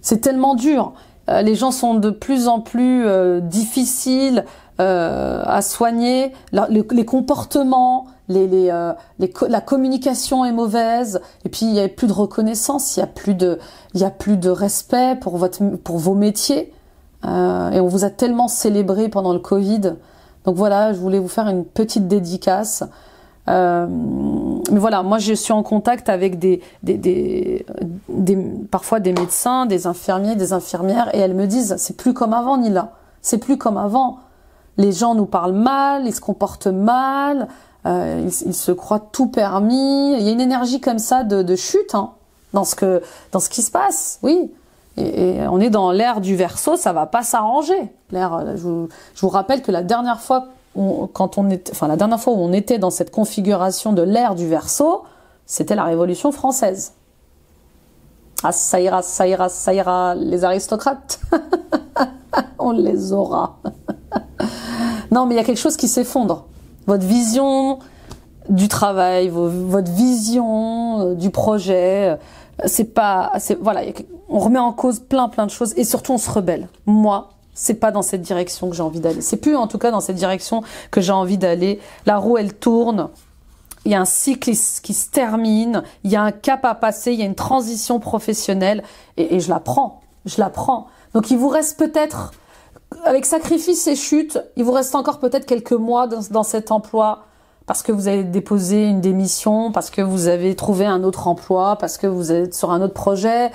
C'est tellement dur. Les gens sont de plus en plus difficiles à soigner. Les comportements, la communication est mauvaise. Et puis il n'y a plus de reconnaissance, il y a plus de respect pour vos métiers. Et on vous a tellement célébré pendant le Covid. Donc voilà, je voulais vous faire une petite dédicace. Mais voilà, moi je suis en contact avec parfois des médecins, des infirmiers, des infirmières, et elles me disent c'est plus comme avant, Nila, c'est plus comme avant. Les gens nous parlent mal, ils se comportent mal, ils se croient tout permis. Il y a une énergie comme ça de chute hein, dans ce qui se passe, oui. Et on est dans l'ère du Verseau, ça va pas s'arranger. Je vous rappelle que la dernière fois où on était dans cette configuration de l'ère du Verseau, c'était la Révolution française. Ah, ça ira, les aristocrates, on les aura. Non, mais il y a quelque chose qui s'effondre. Votre vision du travail, votre vision du projet, voilà, on remet en cause plein de choses et surtout on se rebelle. Moi, c'est pas dans cette direction que j'ai envie d'aller. C'est plus en tout cas dans cette direction que j'ai envie d'aller. La roue, elle tourne. Il y a un cycle qui se termine. Il y a un cap à passer. Il y a une transition professionnelle. Et je la prends. Je la prends. Donc il vous reste peut-être, avec sacrifice et chute, il vous reste encore peut-être quelques mois dans cet emploi. Parce que vous avez déposé une démission, parce que vous avez trouvé un autre emploi, parce que vous êtes sur un autre projet,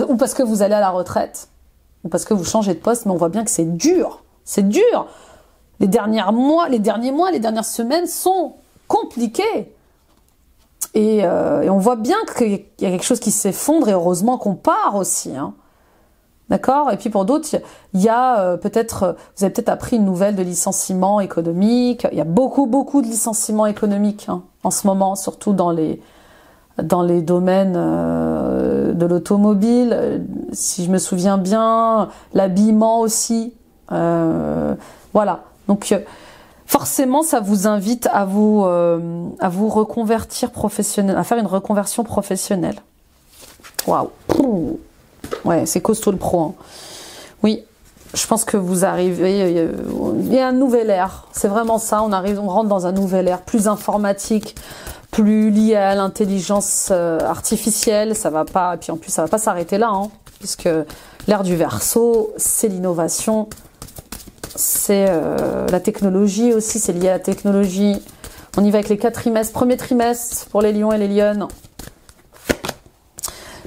ou parce que vous allez à la retraite. Parce que vous changez de poste, mais on voit bien que c'est dur. C'est dur. Les derniers mois, les dernières semaines sont compliqué. Et on voit bien qu'il y a quelque chose qui s'effondre et heureusement qu'on part aussi. Hein. D'accord? Et puis pour d'autres, il y a peut-être, vous avez peut-être appris une nouvelle de licenciement économique. Il y a beaucoup de licenciements économiques hein, en ce moment, surtout dans les domaines de l'automobile. Si je me souviens bien, l'habillement aussi. Voilà. Donc forcément, ça vous invite à vous reconvertir professionnel, à faire une reconversion professionnelle. Waouh! Ouais, c'est costaud le pro. Hein. Oui, je pense que vous arrivez. Il y a un nouvel ère. C'est vraiment ça. On rentre dans un nouvel ère, plus informatique, plus lié à l'intelligence artificielle. Ça va pas. Et puis en plus, ça va pas s'arrêter là, hein, puisque l'ère du Verseau, c'est l'innovation. C'est la technologie aussi, c'est lié à la technologie. On y va avec les 4 trimestres. Premier trimestre pour les lions et les lionnes.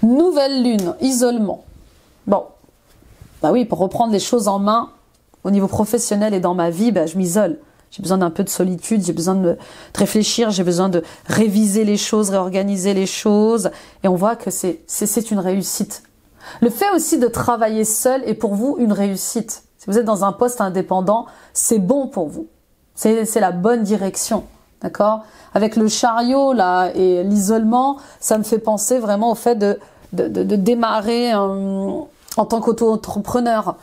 Nouvelle lune, isolement. Bon, bah oui, pour reprendre les choses en main, au niveau professionnel et dans ma vie, bah, je m'isole. J'ai besoin d'un peu de solitude, j'ai besoin de réfléchir, j'ai besoin de réviser les choses, réorganiser les choses. Et on voit que c'est une réussite. Le fait aussi de travailler seul est pour vous une réussite. Si vous êtes dans un poste indépendant, c'est bon pour vous. C'est la bonne direction, d'accord? Avec le chariot là et l'isolement, ça me fait penser vraiment au fait de démarrer en tant qu'auto-entrepreneur.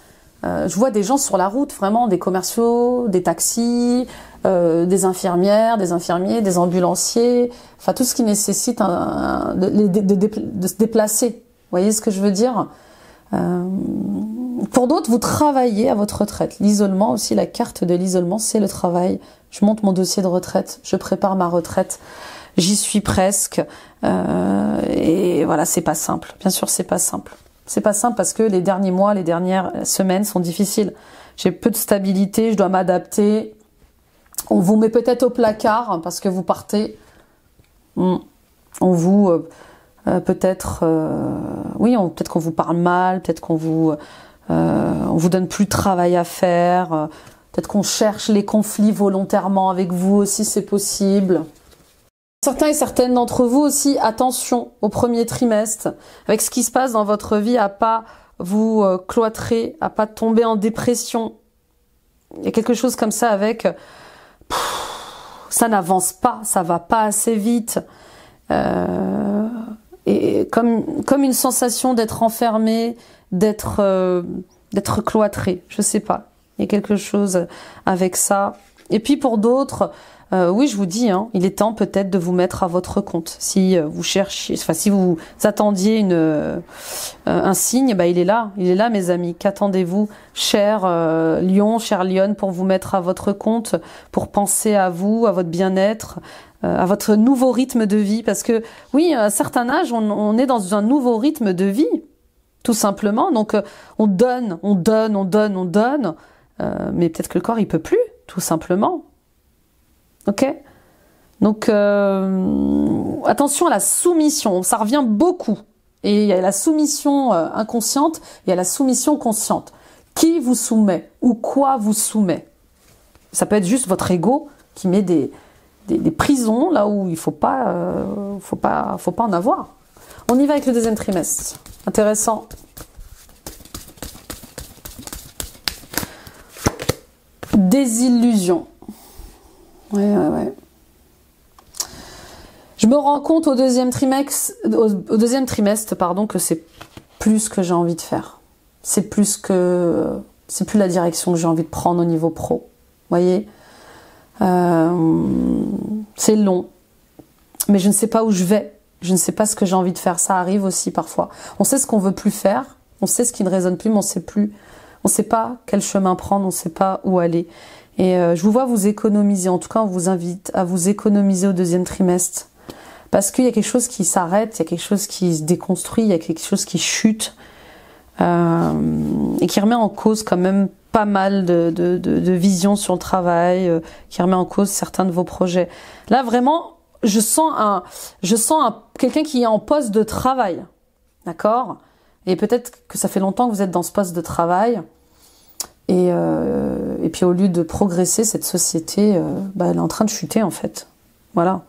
Je vois des gens sur la route, vraiment des commerciaux, des taxis, des infirmières, des infirmiers, des ambulanciers, enfin tout ce qui nécessite de se déplacer. Vous voyez ce que je veux dire? Pour d'autres, vous travaillez à votre retraite. L'isolement aussi, la carte de l'isolement, c'est le travail. Je monte mon dossier de retraite, je prépare ma retraite, j'y suis presque. Et voilà, c'est pas simple. Bien sûr, c'est pas simple. C'est pas simple parce que les derniers mois, les dernières semaines sont difficiles. J'ai peu de stabilité, je dois m'adapter. On vous met peut-être au placard parce que vous partez. On vous... peut-être peut-être qu'on vous parle mal, peut-être qu'on vous on vous donne plus de travail à faire, peut-être qu'on cherche les conflits volontairement avec vous aussi, c'est possible. Certains et certaines d'entre vous aussi, attention au premier trimestre, avec ce qui se passe dans votre vie, à pas vous cloîtrer, à pas tomber en dépression. Il y a quelque chose comme ça avec ça n'avance pas, ça va pas assez vite. Et comme une sensation d'être enfermé, d'être cloîtré, je sais pas. Il y a quelque chose avec ça. Et puis pour d'autres, oui, je vous dis, hein, il est temps peut-être de vous mettre à votre compte. Si vous cherchiez, enfin si vous attendiez un signe, bah il est là, mes amis. Qu'attendez-vous, cher lion, chère lionne, pour vous mettre à votre compte, pour penser à vous, à votre bien-être, à votre nouveau rythme de vie, parce que oui, à un certain âge, on est dans un nouveau rythme de vie, tout simplement. Donc on donne, mais peut-être que le corps il peut plus, tout simplement. Ok? Donc attention à la soumission, ça revient beaucoup. Et il y a la soumission inconsciente, il y a la soumission consciente. Qui vous soumet ou quoi vous soumet? Ça peut être juste votre ego qui met des prisons là où il faut pas en avoir. On y va avec le deuxième trimestre. Intéressant. Désillusion. Ouais. Je me rends compte au deuxième trimestre, que c'est plus ce que j'ai envie de faire. C'est plus la direction que j'ai envie de prendre au niveau pro. Voyez, c'est long, mais je ne sais pas où je vais. Je ne sais pas ce que j'ai envie de faire. Ça arrive aussi parfois. On sait ce qu'on veut plus faire, on sait ce qui ne résonne plus, mais on sait pas quel chemin prendre, on ne sait pas où aller. Et je vous vois vous économiser. En tout cas, on vous invite à vous économiser au deuxième trimestre. Parce qu'il y a quelque chose qui s'arrête, il y a quelque chose qui se déconstruit, il y a quelque chose qui chute. Et qui remet en cause quand même pas mal de visions sur le travail, qui remet en cause certains de vos projets. Là, vraiment, je sens quelqu'un qui est en poste de travail. D'accord? Et peut-être que ça fait longtemps que vous êtes dans ce poste de travail. Et puis au lieu de progresser, cette société, elle est en train de chuter en fait. Voilà.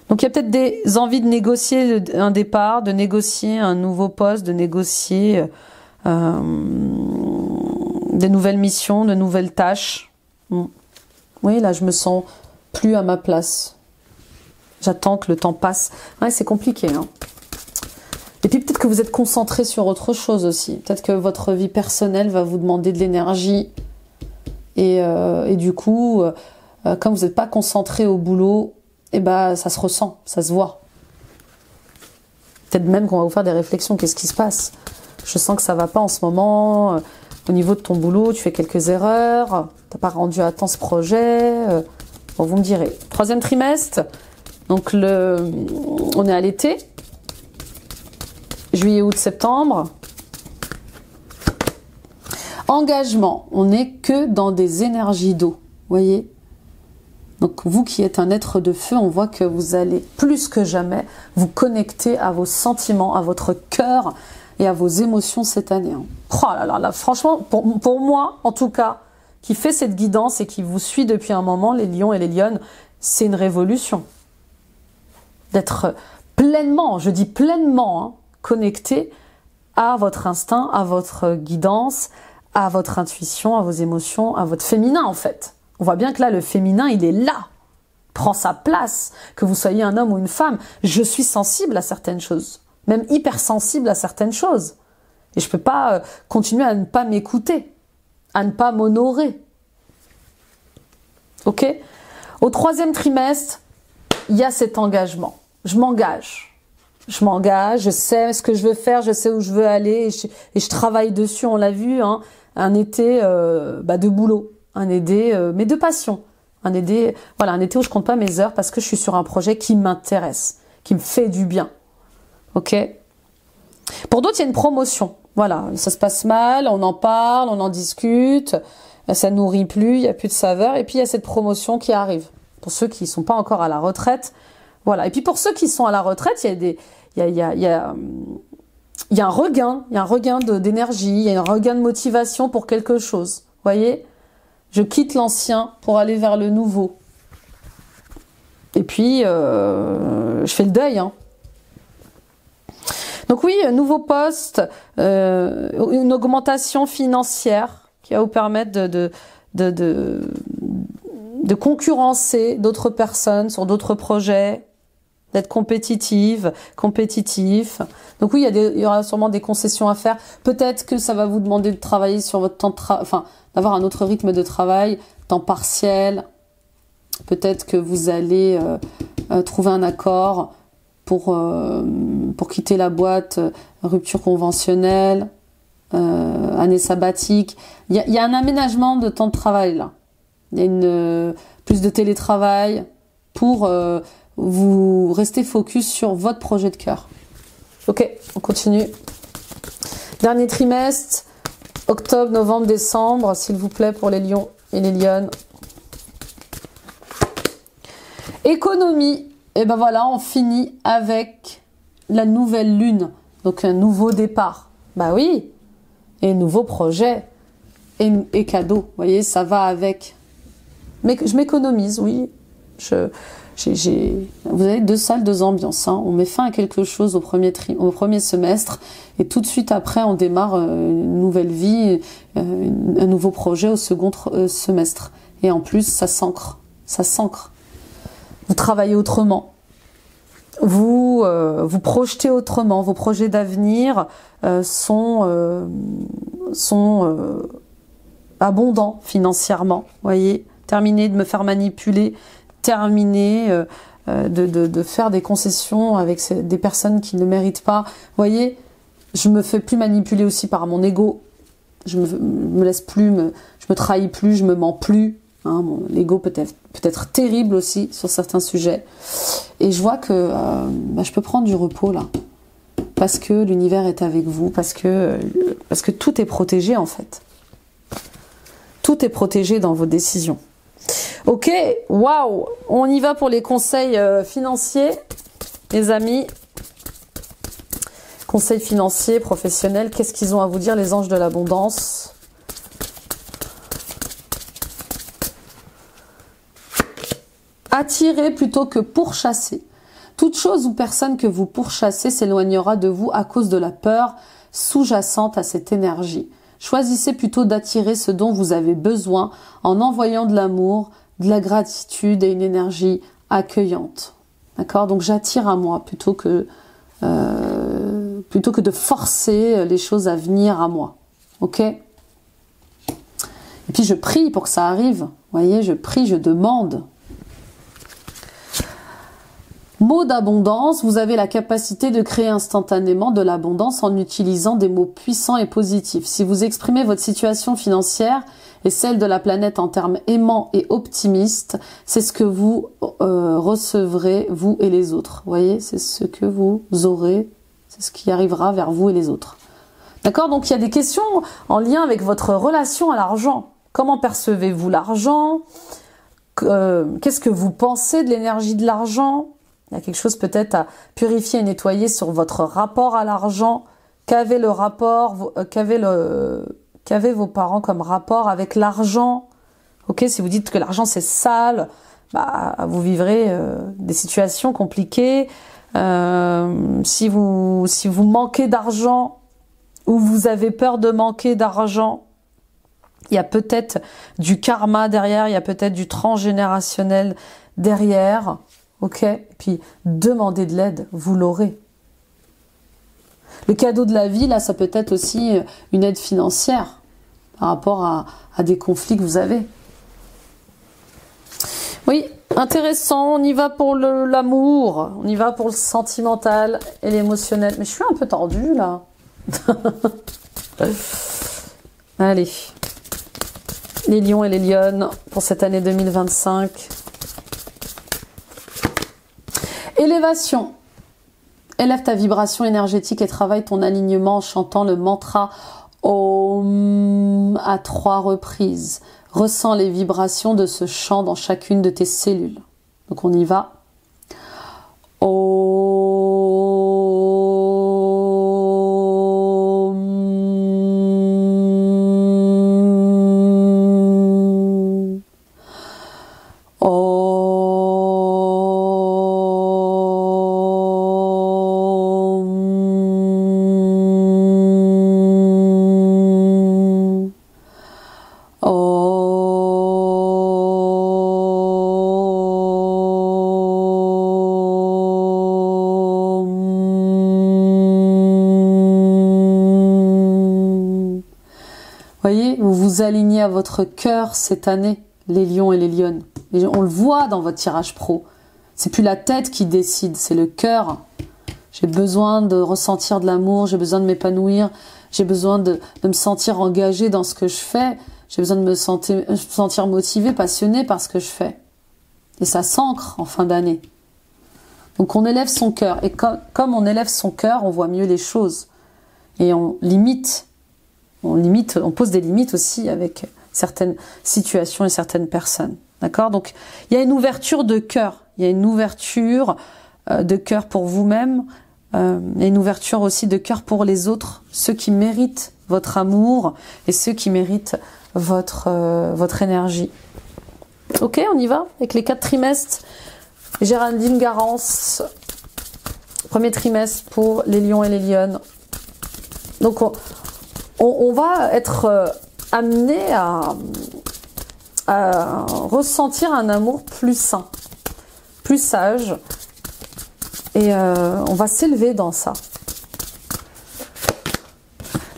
Donc il y a peut-être des envies de négocier un départ, de négocier un nouveau poste, de négocier des nouvelles missions, de nouvelles tâches. Oui, là je me sens plus à ma place. J'attends que le temps passe. Ouais, c'est compliqué. Hein. Et puis peut-être que vous êtes concentré sur autre chose aussi. Peut-être que votre vie personnelle va vous demander de l'énergie. Et du coup, comme vous n'êtes pas concentré au boulot, eh ben, ça se ressent, ça se voit. Peut-être même qu'on va vous faire des réflexions. Qu'est-ce qui se passe? Je sens que ça va pas en ce moment. Au niveau de ton boulot, tu fais quelques erreurs. Tu n'as pas rendu à temps ce projet. Bon, vous me direz. Troisième trimestre. Donc, on est à l'été. Juillet, août, septembre. Engagement. On n'est que dans des énergies d'eau. Voyez? Donc, vous qui êtes un être de feu, on voit que vous allez plus que jamais vous connecter à vos sentiments, à votre cœur et à vos émotions cette année. Oh là là là, franchement, pour moi, en tout cas, qui fait cette guidance et qui vous suit depuis un moment, les lions et les lionnes, c'est une révolution. D'être pleinement, je dis pleinement, hein, connecté à votre instinct, à votre guidance, à votre intuition, à vos émotions, à votre féminin en fait. On voit bien que là, le féminin, il est là, prend sa place, que vous soyez un homme ou une femme. Je suis sensible à certaines choses, même hypersensible à certaines choses. Et je ne peux pas continuer à ne pas m'écouter, à ne pas m'honorer. Ok? Au troisième trimestre, il y a cet engagement. Je m'engage. Je m'engage, je sais ce que je veux faire, je sais où je veux aller et je travaille dessus, on l'a vu, hein, un été de boulot. Un été, mais de passion. Un été où je compte pas mes heures parce que je suis sur un projet qui m'intéresse, qui me fait du bien. Ok? Pour d'autres, il y a une promotion. Voilà, ça se passe mal, on en parle, on en discute, ça nourrit plus, il y a plus de saveur. Et puis, il y a cette promotion qui arrive. Pour ceux qui sont pas encore à la retraite, voilà. Et puis, pour ceux qui sont à la retraite, il y a un regain, d'énergie, il y a un regain de motivation pour quelque chose. Voyez? Je quitte l'ancien pour aller vers le nouveau. Et puis, je fais le deuil. Hein. Donc oui, un nouveau poste, une augmentation financière qui va vous permettre de concurrencer d'autres personnes sur d'autres projets, d'être compétitif. Donc oui, il y aura sûrement des concessions à faire. Peut-être que ça va vous demander de travailler sur votre temps de travail, enfin, d'avoir un autre rythme de travail, temps partiel. Peut-être que vous allez trouver un accord pour quitter la boîte, rupture conventionnelle, année sabbatique. Il y a un aménagement de temps de travail là. Il y a plus de télétravail pour vous rester focus sur votre projet de cœur. Ok, on continue. Dernier trimestre, octobre, novembre, décembre, s'il vous plaît, pour les lions et les lionnes. Économie, et ben voilà, on finit avec la nouvelle lune. Donc un nouveau départ. Bah oui, et nouveau projet, et cadeau. Vous voyez, ça va avec. Mais je m'économise, oui. Vous avez 2 salles, 2 ambiances. Hein. On met fin à quelque chose au premier semestre et tout de suite après, on démarre une nouvelle vie, un nouveau projet au second semestre. Et en plus, ça s'ancre. Ça s'ancre. Vous travaillez autrement. Vous projetez autrement. Vos projets d'avenir sont abondants financièrement. Voyez, terminez de me faire manipuler. Terminer de faire des concessions avec des personnes qui ne méritent pas. Vous voyez, je me fais plus manipuler aussi par mon ego. Je me laisse plus, je me trahis plus, je me mens plus. Hein, l'ego peut être terrible aussi sur certains sujets. Et je vois que je peux prendre du repos là. Parce que l'univers est avec vous, parce que tout est protégé en fait. Tout est protégé dans vos décisions. Ok, waouh, on y va pour les conseils financiers, les amis. Conseils financiers, professionnels, qu'est-ce qu'ils ont à vous dire, les anges de l'abondance? Attirer plutôt que pourchasser. Toute chose ou personne que vous pourchassez s'éloignera de vous à cause de la peur sous-jacente à cette énergie. Choisissez plutôt d'attirer ce dont vous avez besoin en envoyant de l'amour, de la gratitude et une énergie accueillante. D'accord? Donc j'attire à moi plutôt que de forcer les choses à venir à moi. Ok? Et puis je prie pour que ça arrive. Vous voyez, je prie, je demande. Mots d'abondance, vous avez la capacité de créer instantanément de l'abondance en utilisant des mots puissants et positifs. Si vous exprimez votre situation financière et celle de la planète en termes aimants et optimistes, c'est ce que vous recevrez, vous et les autres. Vous voyez, c'est ce que vous aurez, c'est ce qui arrivera vers vous et les autres. D'accord? Donc il y a des questions en lien avec votre relation à l'argent. Comment percevez-vous l'argent? Qu'est-ce que vous pensez de l'énergie de l'argent? Il y a quelque chose peut-être à purifier et nettoyer sur votre rapport à l'argent. Qu'avaient vos parents comme rapport avec l'argent? Ok, si vous dites que l'argent c'est sale, bah, vous vivrez des situations compliquées. Si vous manquez d'argent ou vous avez peur de manquer d'argent, il y a peut-être du karma derrière, il y a peut-être du transgénérationnel derrière. Ok, puis demandez de l'aide, vous l'aurez. Le cadeau de la vie, là, ça peut être aussi une aide financière par rapport à des conflits que vous avez. Oui, intéressant, on y va pour l'amour, on y va pour le sentimental et l'émotionnel. Mais je suis un peu tordue, là. Allez, les lions et les lionnes pour cette année 2025. Élévation. Élève ta vibration énergétique et travaille ton alignement en chantant le mantra Om à 3 reprises. Ressens les vibrations de ce chant dans chacune de tes cellules. Donc on y va. Voyez, vous vous alignez à votre cœur cette année, les lions et les lionnes. Et on le voit dans votre tirage pro. C'est plus la tête qui décide, c'est le cœur. J'ai besoin de ressentir de l'amour, j'ai besoin de m'épanouir, j'ai besoin de me sentir engagée dans ce que je fais, j'ai besoin de me sentir motivée, passionnée par ce que je fais. Et ça s'ancre en fin d'année. Donc on élève son cœur. Et comme on élève son cœur, on voit mieux les choses. Et on pose des limites aussi avec certaines situations et certaines personnes. D'accord? Donc, il y a une ouverture de cœur. Il y a une ouverture de cœur pour vous-même. Il y a une ouverture aussi de cœur pour les autres, ceux qui méritent votre amour et ceux qui méritent votre énergie. Ok, on y va avec les 4 trimestres. Géraldine Garance, premier trimestre pour les lions et les lionnes. Donc, on va être amené à ressentir un amour plus sain, plus sage. Et on va s'élever dans ça.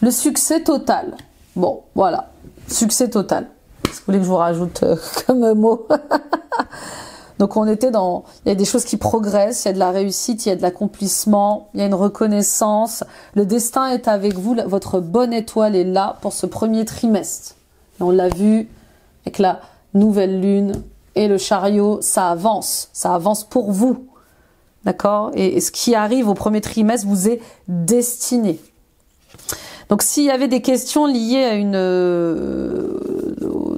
Le succès total. Bon, voilà. Succès total. Est-ce que vous voulez que je vous rajoute comme mot? Donc on était dans... Il y a des choses qui progressent, il y a de la réussite, il y a de l'accomplissement, il y a une reconnaissance. Le destin est avec vous, votre bonne étoile est là pour ce premier trimestre. Et on l'a vu avec la nouvelle lune et le chariot, ça avance pour vous. D'accord? Et ce qui arrive au premier trimestre vous est destiné. Donc s'il y avait des questions liées à une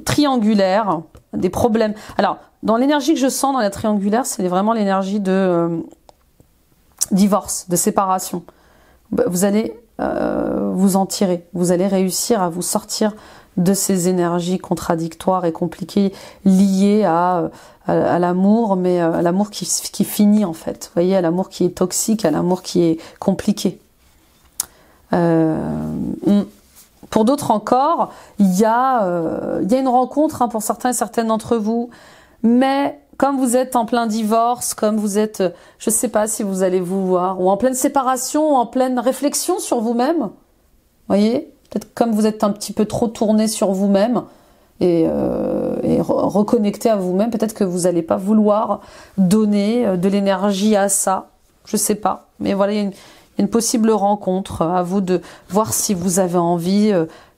triangulaire, des problèmes... Alors, dans l'énergie que je sens dans la triangulaire, c'est vraiment l'énergie de divorce, de séparation. Vous allez vous en tirer. Vous allez réussir à vous sortir de ces énergies contradictoires et compliquées liées à l'amour, mais à l'amour qui finit en fait. Vous voyez, à l'amour qui est toxique, à l'amour qui est compliqué. Pour d'autres encore, il y a une rencontre pour certains et certaines d'entre vous, mais comme vous êtes en plein divorce, comme vous êtes, je ne sais pas si vous allez vous voir, ou en pleine séparation, ou en pleine réflexion sur vous-même, voyez, peut-être comme vous êtes un petit peu trop tourné sur vous-même et reconnecté à vous-même, peut-être que vous n'allez pas vouloir donner de l'énergie à ça, je ne sais pas, mais voilà, il y a une possible rencontre, à vous de voir si vous avez envie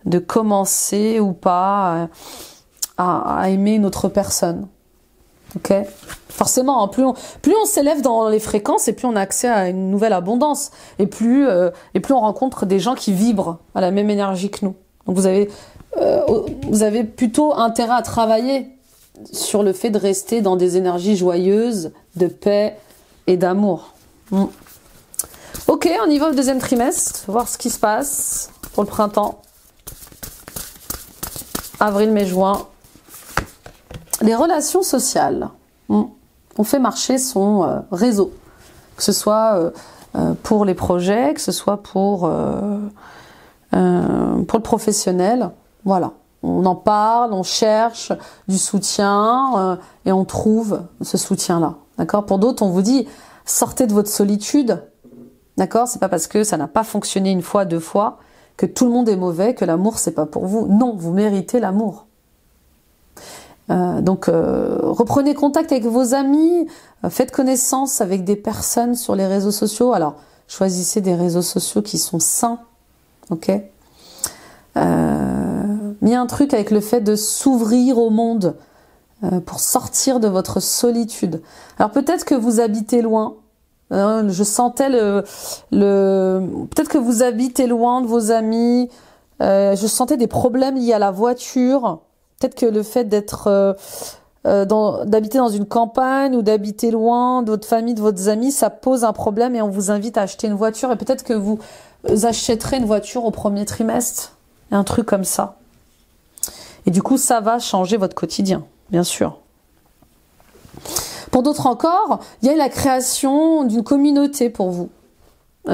de commencer ou pas à aimer une autre personne. Ok, forcément, hein, plus on s'élève dans les fréquences et plus on a accès à une nouvelle abondance et plus on rencontre des gens qui vibrent à la même énergie que nous. Donc vous avez plutôt intérêt à travailler sur le fait de rester dans des énergies joyeuses, de paix et d'amour. Ok, on y va au deuxième trimestre, voir ce qui se passe pour le printemps. Avril, mai, juin. Les relations sociales. On fait marcher son réseau. Que ce soit pour les projets, que ce soit pour le professionnel. Voilà. On en parle, on cherche du soutien et on trouve ce soutien-là. D'accord ? Pour d'autres, on vous dit, sortez de votre solitude. D'accord ? C'est pas parce que ça n'a pas fonctionné une fois, deux fois, que tout le monde est mauvais, que l'amour, c'est pas pour vous. Non, vous méritez l'amour. Donc, reprenez contact avec vos amis, faites connaissance avec des personnes sur les réseaux sociaux. Alors, choisissez des réseaux sociaux qui sont sains, ok ? Il y a un truc avec le fait de s'ouvrir au monde pour sortir de votre solitude. Alors, peut-être que vous habitez loin. Je sentais peut-être que vous habitez loin de vos amis. Je sentais des problèmes liés à la voiture. Peut-être que le fait d'habiter dans une campagne ou d'habiter loin de votre famille, de vos amis, ça pose un problème et on vous invite à acheter une voiture. Et peut-être que vous achèterez une voiture au premier trimestre. Un truc comme ça. Et du coup, ça va changer votre quotidien, bien sûr. Pour d'autres encore, il y a la création d'une communauté pour vous.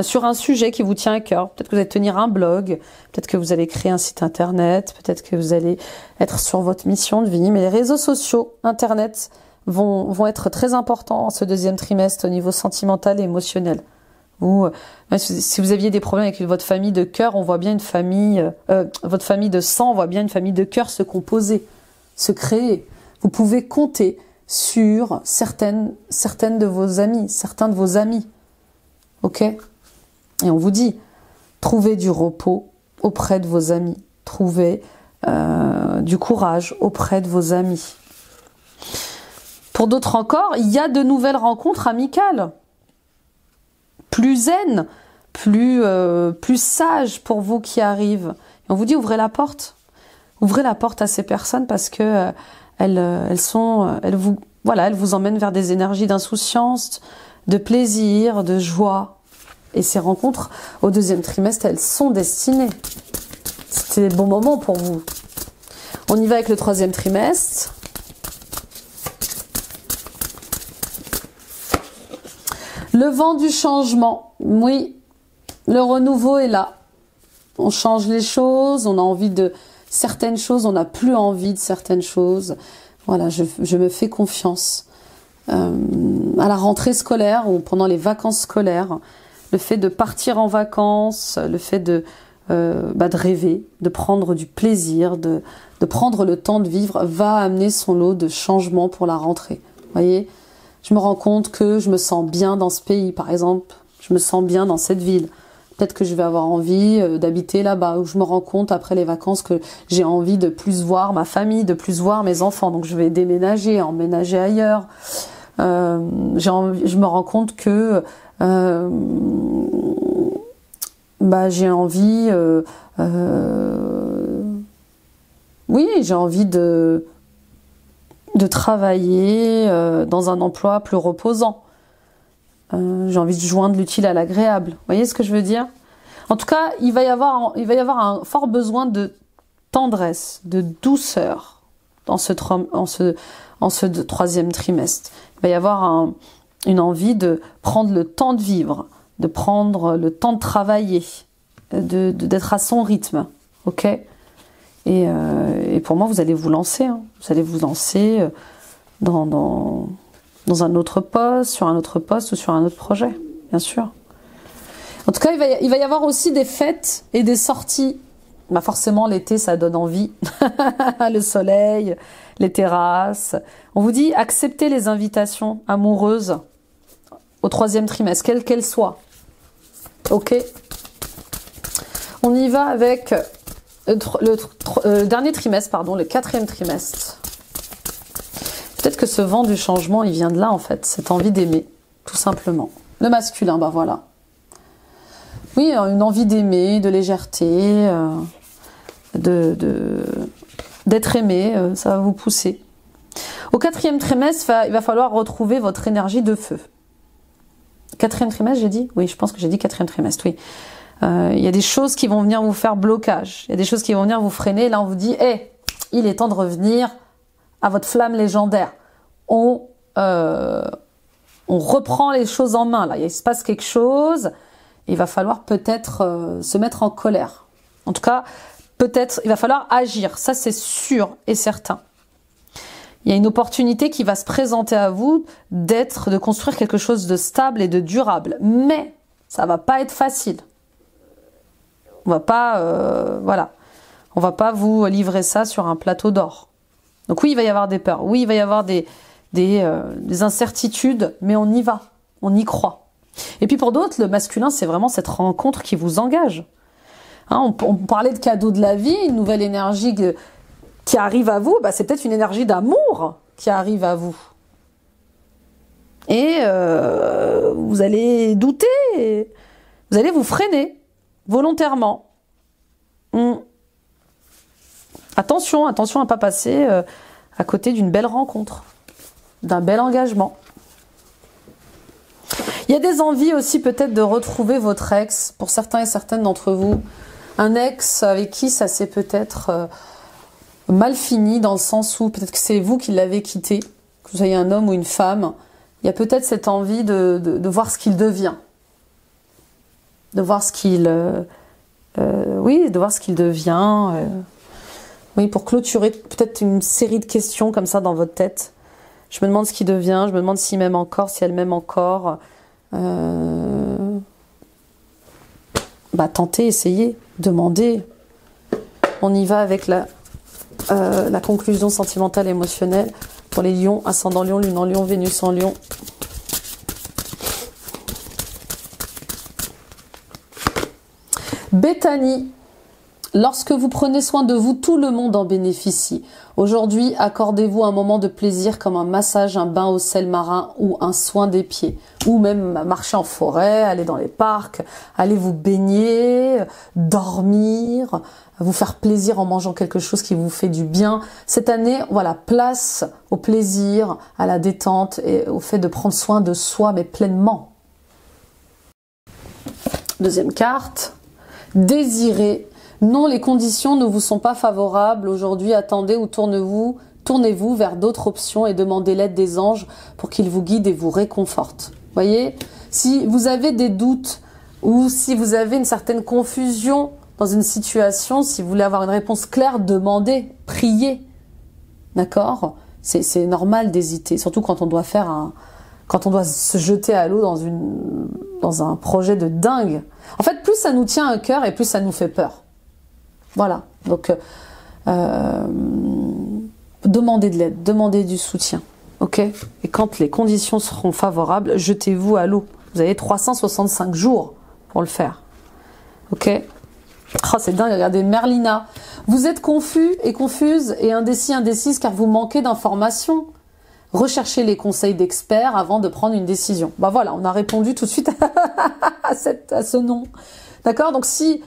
Sur un sujet qui vous tient à cœur. Peut-être que vous allez tenir un blog, peut-être que vous allez créer un site internet, peut-être que vous allez être sur votre mission de vie. Mais les réseaux sociaux, internet, vont être très importants en ce deuxième trimestre au niveau sentimental et émotionnel. Ou si vous aviez des problèmes avec votre famille de cœur, on voit bien une famille, votre famille de sang, on voit bien une famille de cœur se composer, se créer. Vous pouvez compter sur certaines de vos amis, certains de vos amis. Ok ? Et on vous dit, trouvez du repos auprès de vos amis. Trouvez du courage auprès de vos amis. Pour d'autres encore, il y a de nouvelles rencontres amicales. Plus zen, plus sages pour vous qui arrivent. Et on vous dit, ouvrez la porte. Ouvrez la porte à ces personnes parce que elles vous emmènent vers des énergies d'insouciance, de plaisir, de joie. Et ces rencontres, au deuxième trimestre, elles sont destinées. C'était le bon moment pour vous. On y va avec le troisième trimestre. Le vent du changement. Oui, le renouveau est là. On change les choses, on a envie de certaines choses, on n'a plus envie de certaines choses. Voilà, je me fais confiance. À la rentrée scolaire ou pendant les vacances scolaires, le fait de partir en vacances, le fait de rêver, de prendre du plaisir, de prendre le temps de vivre, va amener son lot de changements pour la rentrée. Vous voyez ? Je me rends compte que je me sens bien dans ce pays, par exemple. Je me sens bien dans cette ville. Peut-être que je vais avoir envie d'habiter là-bas. Ou je me rends compte après les vacances que j'ai envie de plus voir ma famille, de plus voir mes enfants. Donc je vais déménager, emménager ailleurs. Je me rends compte que j'ai envie... oui, j'ai envie de travailler dans un emploi plus reposant. J'ai envie de joindre l'utile à l'agréable. Vous voyez ce que je veux dire ? En tout cas, il va y avoir un fort besoin de tendresse, de douceur en ce troisième trimestre. Il va y avoir une envie de prendre le temps de vivre, de prendre le temps de travailler, d'être à son rythme, ok? Et pour moi, vous allez vous lancer, hein. Vous allez vous lancer dans un autre poste, sur un autre poste ou sur un autre projet, bien sûr. En tout cas, il va y avoir aussi des fêtes et des sorties. Bah forcément, l'été, ça donne envie. Le soleil, les terrasses. On vous dit, acceptez les invitations amoureuses au troisième trimestre, quelles qu'elles soient. Ok? On y va avec le dernier trimestre, pardon, le quatrième trimestre. Peut-être que ce vent du changement, il vient de là, en fait. Cette envie d'aimer, tout simplement. Le masculin, bah voilà. Oui, une envie d'aimer, de légèreté, d'être aimé, ça va vous pousser. Au quatrième trimestre, il va falloir retrouver votre énergie de feu. Quatrième trimestre, j'ai dit? Oui, je pense que j'ai dit quatrième trimestre, oui. Il y a des choses qui vont venir vous faire blocage. Il y a des choses qui vont venir vous freiner. Là, on vous dit, hey, il est temps de revenir à votre flamme légendaire. On reprend les choses en main. Là, il se passe quelque chose. Il va falloir peut-être se mettre en colère. En tout cas, peut-être, il va falloir agir. Ça, c'est sûr et certain. Il y a une opportunité qui va se présenter à vous de construire quelque chose de stable et de durable. Mais ça va pas être facile. On va pas, voilà. On va pas vous livrer ça sur un plateau d'or. Donc oui, il va y avoir des peurs. Oui, il va y avoir des incertitudes, mais on y va. On y croit. Et puis pour d'autres, le masculin, c'est vraiment cette rencontre qui vous engage. Hein, on parlait de cadeau de la vie, une nouvelle énergie qui arrive à vous. Bah, c'est peut-être une énergie d'amour qui arrive à vous. Et vous allez douter, vous allez vous freiner volontairement. Attention à ne pas passer à côté d'une belle rencontre, d'un bel engagement. Il y a des envies aussi peut-être de retrouver votre ex, pour certains et certaines d'entre vous. Un ex avec qui ça s'est peut-être mal fini, dans le sens où peut-être que c'est vous qui l'avez quitté, que vous soyez un homme ou une femme. Il y a peut-être cette envie de voir ce qu'il devient. De voir ce qu'il... oui, de voir ce qu'il devient. Oui, pour clôturer peut-être une série de questions comme ça dans votre tête. Je me demande ce qu'il devient, je me demande s'il m'aime encore, si elle m'aime encore. Bah, tentez, essayez, demandez. On y va avec la conclusion sentimentale émotionnelle pour les lions, ascendant lion, lune en lion, Vénus en lion. Béthanie. Lorsque vous prenez soin de vous, tout le monde en bénéficie. Aujourd'hui, accordez-vous un moment de plaisir comme un massage, un bain au sel marin ou un soin des pieds. Ou même marcher en forêt, aller dans les parcs, aller vous baigner, dormir, vous faire plaisir en mangeant quelque chose qui vous fait du bien. Cette année, voilà, place au plaisir, à la détente et au fait de prendre soin de soi, mais pleinement. Deuxième carte, désirer. Non, les conditions ne vous sont pas favorables. Aujourd'hui, attendez ou tournez-vous vers d'autres options et demandez l'aide des anges pour qu'ils vous guident et vous réconfortent. Voyez, si vous avez des doutes ou si vous avez une certaine confusion dans une situation, si vous voulez avoir une réponse claire, demandez, priez. D'accord ? C'est normal d'hésiter, surtout quand on doit quand on doit se jeter à l'eau dans un projet de dingue. En fait, plus ça nous tient à cœur et plus ça nous fait peur. Voilà, donc demandez de l'aide, demandez du soutien, ok? Et quand les conditions seront favorables, jetez-vous à l'eau. Vous avez 365 jours pour le faire, ok? Oh, c'est dingue, regardez, Merlina. Vous êtes confus et confuse et indécise car vous manquez d'informations. Recherchez les conseils d'experts avant de prendre une décision. Bah voilà, on a répondu tout de suite à ce nom. D'accord? Donc si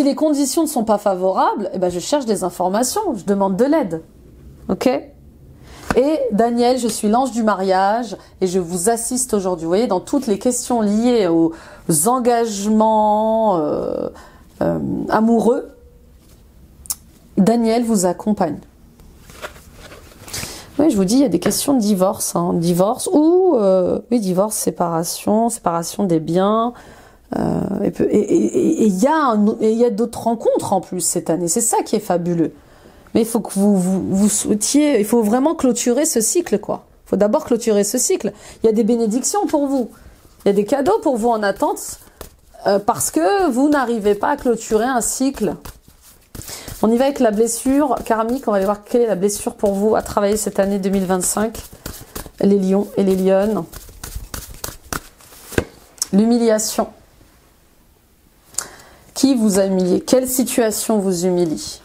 les conditions ne sont pas favorables, eh ben je cherche des informations, je demande de l'aide. Ok? Et Daniel, je suis l'ange du mariage et je vous assiste aujourd'hui. Vous voyez, dans toutes les questions liées aux engagements amoureux, Daniel vous accompagne. Oui, je vous dis, il y a des questions de divorce, hein, divorce ou oui, divorce, séparation des biens. Et il y a d'autres rencontres en plus cette année. C'est ça qui est fabuleux. Mais il faut que vous souhaitiez, il faut vraiment clôturer ce cycle, quoi. Il faut d'abord clôturer ce cycle. Il y a des bénédictions pour vous. Il y a des cadeaux pour vous en attente parce que vous n'arrivez pas à clôturer un cycle. On y va avec la blessure karmique. On va aller voir quelle est la blessure pour vous à travailler cette année 2025. Les lions et les lionnes. L'humiliation. Qui vous a humilié? Quelle situation vous humilie?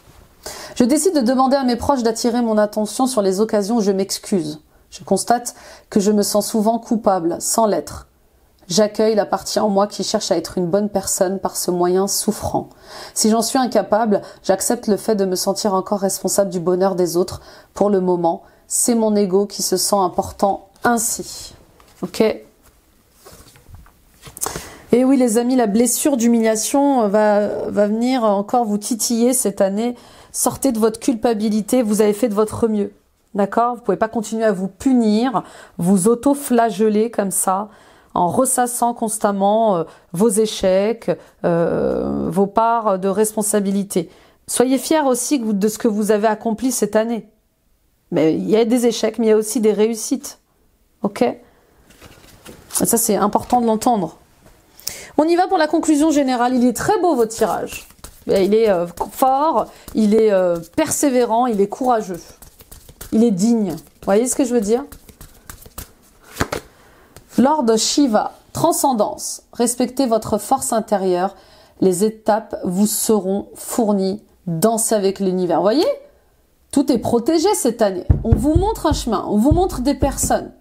Je décide de demander à mes proches d'attirer mon attention sur les occasions où je m'excuse. Je constate que je me sens souvent coupable, sans l'être. J'accueille la partie en moi qui cherche à être une bonne personne par ce moyen souffrant. Si j'en suis incapable, j'accepte le fait de me sentir encore responsable du bonheur des autres. Pour le moment, c'est mon ego qui se sent important ainsi. Ok ? Et oui les amis, la blessure d'humiliation va venir encore vous titiller cette année. Sortez de votre culpabilité, vous avez fait de votre mieux. D'accord? Vous pouvez pas continuer à vous punir, vous auto-flageller comme ça, en ressassant constamment vos échecs, vos parts de responsabilité. Soyez fiers aussi de ce que vous avez accompli cette année. Mais il y a des échecs, mais il y a aussi des réussites. Ok? Et ça, c'est important de l'entendre. On y va pour la conclusion générale. Il est très beau votre tirage. Il est fort, il est persévérant, il est courageux. Il est digne. Vous voyez ce que je veux dire? Lord Shiva, transcendance. Respectez votre force intérieure. Les étapes vous seront fournies. Dansez avec l'univers. Vous voyez? Tout est protégé cette année. On vous montre un chemin, on vous montre des personnes.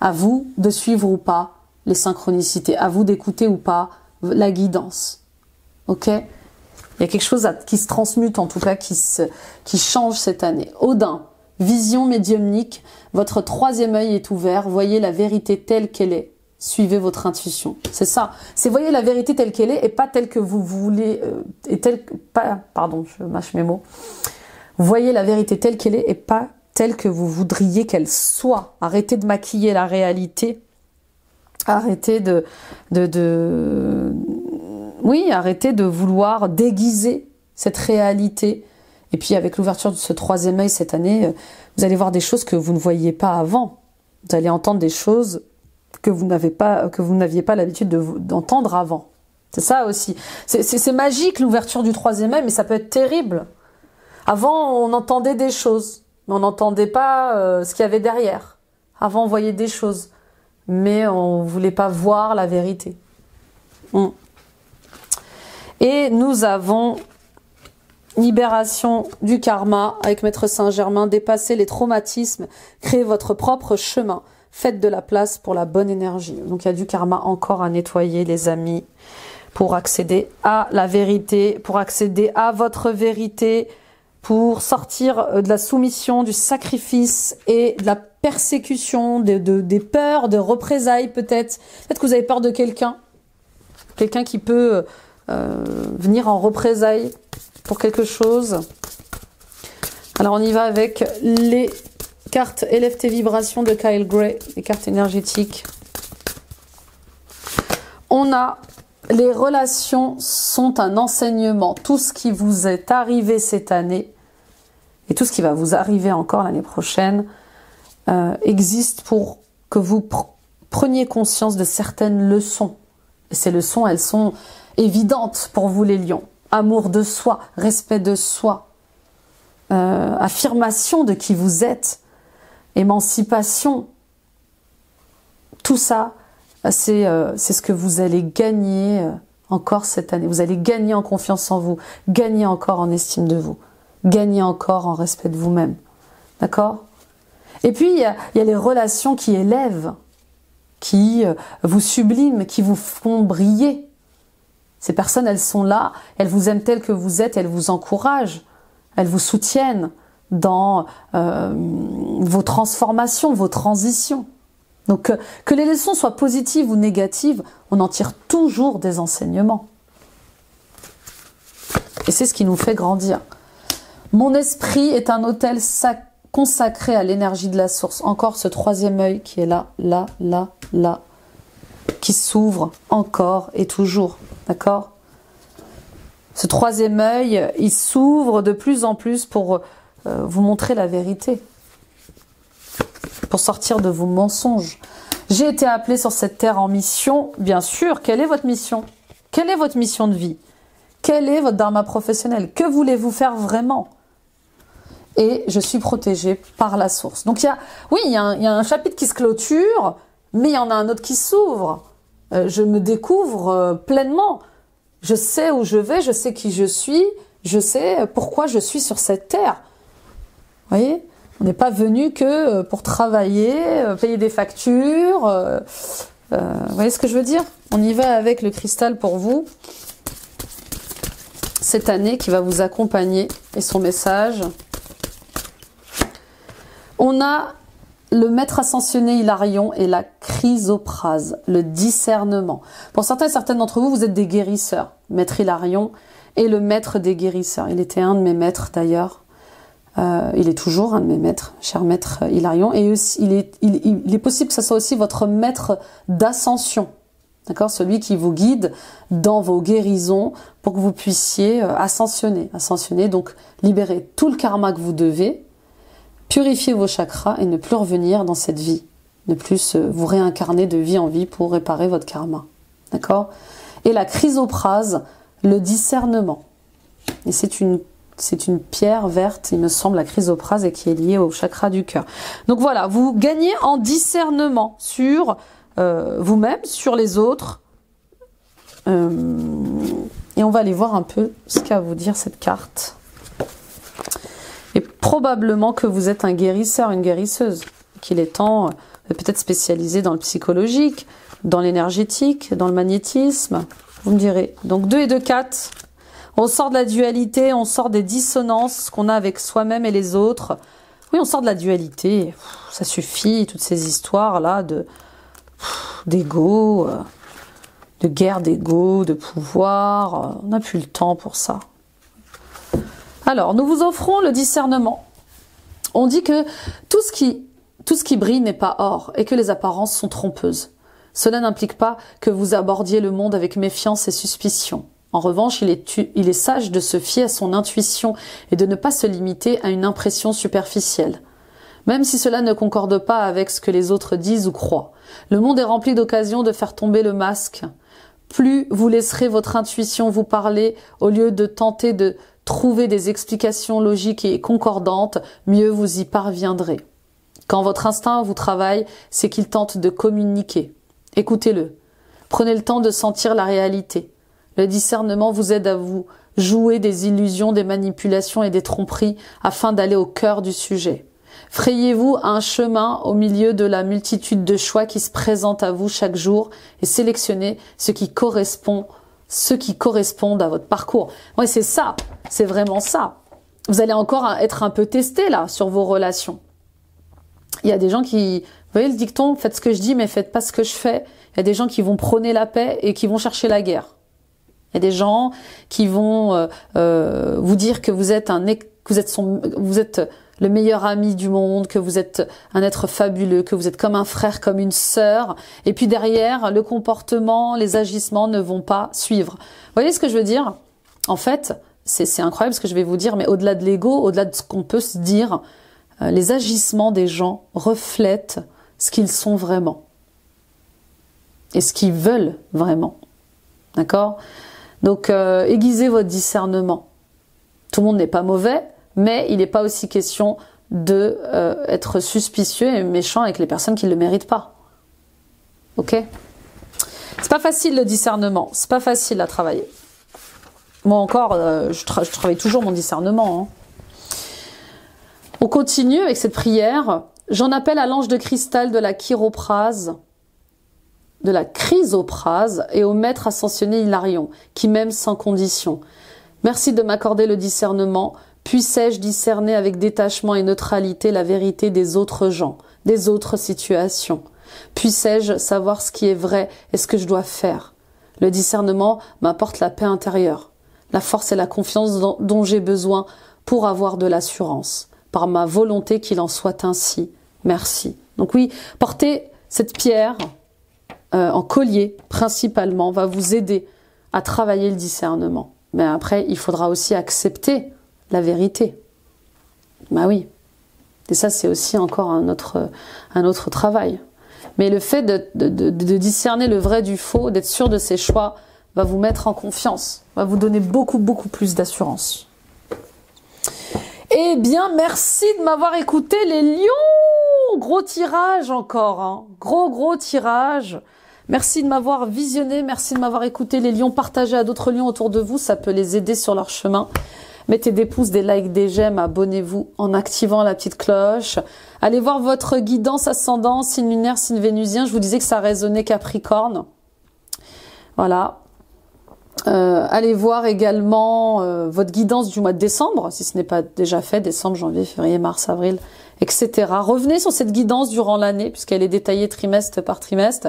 À vous de suivre ou pas les synchronicités. À vous d'écouter ou pas la guidance. Ok? Il y a quelque chose qui se transmute, en tout cas, qui change cette année. Odin, vision médiumnique. Votre troisième œil est ouvert. Voyez la vérité telle qu'elle est. Suivez votre intuition. C'est ça. C'est voyez la vérité telle qu'elle est et pas telle que vous voulez. Pardon, je mâche mes mots. Voyez la vérité telle qu'elle est et pas telle que vous voudriez qu'elle soit. Arrêtez de maquiller la réalité. Arrêtez arrêtez de vouloir déguiser cette réalité. Et puis avec l'ouverture de ce troisième œil cette année, vous allez voir des choses que vous ne voyiez pas avant. Vous allez entendre des choses que vous n'aviez pas l'habitude d'entendre avant. C'est ça aussi. C'est magique l'ouverture du troisième œil, mais ça peut être terrible. Avant, on entendait des choses, mais on n'entendait pas ce qu'il y avait derrière. Avant, on voyait des choses, mais on voulait pas voir la vérité. Et nous avons libération du karma avec Maître Saint-Germain, dépasser les traumatismes, créer votre propre chemin, faites de la place pour la bonne énergie. Donc il y a du karma encore à nettoyer les amis pour accéder à la vérité, pour accéder à votre vérité, pour sortir de la soumission, du sacrifice et de la persécution, des peurs, de représailles peut-être. Peut-être que vous avez peur de quelqu'un qui peut venir en représailles pour quelque chose. Alors on y va avec les cartes Élève tes vibrations de Kyle Gray, les cartes énergétiques. On a les relations sont un enseignement. Tout ce qui vous est arrivé cette année et tout ce qui va vous arriver encore l'année prochaine existe pour que vous preniez conscience de certaines leçons. Et ces leçons, elles sont évidentes pour vous les lions. Amour de soi, respect de soi, affirmation de qui vous êtes, émancipation. Tout ça, c'est ce que vous allez gagner encore cette année. Vous allez gagner en confiance en vous, gagner encore en estime de vous, gagner encore en respect de vous-même. D'accord? Et puis, il y a les relations qui élèvent, qui vous subliment, qui vous font briller. Ces personnes, elles sont là, elles vous aiment telles que vous êtes, elles vous encouragent, elles vous soutiennent. dans vos transformations, vos transitions. Donc, que les leçons soient positives ou négatives, on en tire toujours des enseignements. Et c'est ce qui nous fait grandir. Mon esprit est un autel consacré à l'énergie de la source. Encore ce troisième œil qui est là, là, là, là, qui s'ouvre encore et toujours. D'accord ? Ce troisième œil, il s'ouvre de plus en plus pour vous montrer la vérité. Pour sortir de vos mensonges. J'ai été appelée sur cette terre en mission. Bien sûr, quelle est votre mission? Quelle est votre mission de vie? Quel est votre dharma professionnel? Que voulez-vous faire vraiment? Et je suis protégée par la source. Donc il y a un chapitre qui se clôture, mais il y en a un autre qui s'ouvre. Je me découvre pleinement. Je sais où je vais, je sais qui je suis, je sais pourquoi je suis sur cette terre. Vous voyez? On n'est pas venu que pour travailler, payer des factures. Vous voyez ce que je veux dire? On y va avec le cristal pour vous. Cette année qui va vous accompagner et son message. On a le maître ascensionné Hilarion et la chrysoprase, le discernement. Pour certains et certaines d'entre vous, vous êtes des guérisseurs. Maître Hilarion est le maître des guérisseurs. Il était un de mes maîtres d'ailleurs. Il est toujours un de mes maîtres, cher maître Hilarion. Et aussi, il est possible que ce soit aussi votre maître d'ascension. D'accord? Celui qui vous guide dans vos guérisons pour que vous puissiez ascensionner. Ascensionner, donc libérer tout le karma que vous devez, purifier vos chakras et ne plus revenir dans cette vie. Ne plus vous réincarner de vie en vie pour réparer votre karma. D'accord? Et la chrysoprase, le discernement. Et c'est une pierre verte, il me semble, la chrysoprase, et qui est liée au chakra du cœur. Donc voilà, vous gagnez en discernement sur vous-même, sur les autres. Et on va aller voir un peu ce qu'a à vous dire cette carte. Et probablement que vous êtes un guérisseur, une guérisseuse. Qu'il est temps de peut-être spécialiser dans le psychologique, dans l'énergétique, dans le magnétisme. Vous me direz. Donc 2 et 2, 4. On sort de la dualité, on sort des dissonances qu'on a avec soi-même et les autres. Oui, on sort de la dualité. Ça suffit, toutes ces histoires-là d'ego, de guerre d'ego, de pouvoir. On n'a plus le temps pour ça. Alors, nous vous offrons le discernement. On dit que tout ce qui brille n'est pas or et que les apparences sont trompeuses. Cela n'implique pas que vous abordiez le monde avec méfiance et suspicion. En revanche, il est sage de se fier à son intuition et de ne pas se limiter à une impression superficielle. Même si cela ne concorde pas avec ce que les autres disent ou croient. Le monde est rempli d'occasions de faire tomber le masque. Plus vous laisserez votre intuition vous parler au lieu de tenter de trouver des explications logiques et concordantes, mieux vous y parviendrez. Quand votre instinct vous travaille, c'est qu'il tente de communiquer. Écoutez-le. Prenez le temps de sentir la réalité. Le discernement vous aide à vous jouer des illusions, des manipulations et des tromperies afin d'aller au cœur du sujet. Frayez-vous un chemin au milieu de la multitude de choix qui se présentent à vous chaque jour et sélectionnez ce qui correspondent à votre parcours. Oui, c'est ça, c'est vraiment ça. Vous allez encore être un peu testé là sur vos relations. Il y a des gens qui, vous voyez le dicton, faites ce que je dis mais faites pas ce que je fais. Il y a des gens qui vont prôner la paix et qui vont chercher la guerre. Il y a des gens qui vont vous dire que vous êtes le meilleur ami du monde, que vous êtes un être fabuleux, que vous êtes comme un frère, comme une sœur. Et puis derrière, le comportement, les agissements ne vont pas suivre. Vous voyez ce que je veux dire? En fait, c'est incroyable ce que je vais vous dire, mais au-delà de l'ego, au-delà de ce qu'on peut se dire, les agissements des gens reflètent ce qu'ils sont vraiment. Et ce qu'ils veulent vraiment. D'accord? Donc, aiguisez votre discernement. Tout le monde n'est pas mauvais, mais il n'est pas aussi question de être suspicieux et méchant avec les personnes qui ne le méritent pas. Ok? C'est pas facile le discernement, c'est pas facile à travailler. Moi encore, je travaille toujours mon discernement. On continue avec cette prière. J'en appelle à l'ange de cristal de la chiroprase, de la chrysoprase et au maître ascensionné Hilarion, qui m'aime sans condition. Merci de m'accorder le discernement Puissais-je discerner avec détachement et neutralité la vérité des autres gens, des autres situations? Puissais-je savoir ce qui est vrai et ce que je dois faire? Le discernement m'apporte la paix intérieure, la force et la confiance dont j'ai besoin pour avoir de l'assurance. Par ma volonté qu'il en soit ainsi. Merci. Donc oui, porter cette pierre en collier, principalement, va vous aider à travailler le discernement. Mais après, il faudra aussi accepter la vérité. Bah oui. Et ça, c'est aussi encore un autre travail. Mais le fait de discerner le vrai du faux, d'être sûr de ses choix, va vous mettre en confiance, va vous donner beaucoup, beaucoup plus d'assurance. Eh bien, merci de m'avoir écouté, les lions! Gros tirage encore, hein. Gros tirage. Merci de m'avoir visionné, merci de m'avoir écouté, les lions. Partagez à d'autres lions autour de vous, ça peut les aider sur leur chemin. Mettez des pouces, des likes, des j'aime, abonnez-vous en activant la petite cloche. Allez voir votre guidance ascendant, signe lunaire, signe vénusien. Je vous disais que ça résonnait Capricorne. Voilà. Allez voir également votre guidance du mois de décembre, si ce n'est pas déjà fait, décembre, janvier, février, mars, avril, etc. Revenez sur cette guidance durant l'année, puisqu'elle est détaillée trimestre par trimestre.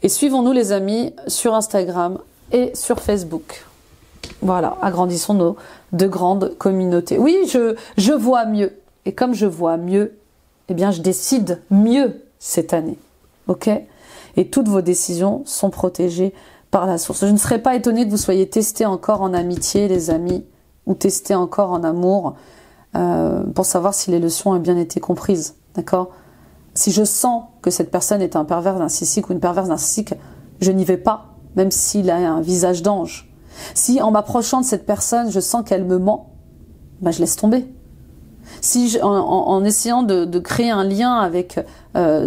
Et suivons-nous les amis sur Instagram et sur Facebook. Voilà, agrandissons nos deux grandes communautés. Oui, je vois mieux. Et comme je vois mieux, eh bien je décide mieux cette année. Ok? Et toutes vos décisions sont protégées par la source. Je ne serais pas étonnée que vous soyez testés encore en amitié, les amis, ou testés encore en amour, pour savoir si les leçons ont bien été comprises. D'accord? Si je sens que cette personne est un pervers narcissique ou une perverse narcissique, je n'y vais pas, même s'il a un visage d'ange. Si en m'approchant de cette personne, je sens qu'elle me ment, ben je laisse tomber. Si en essayant de créer un lien avec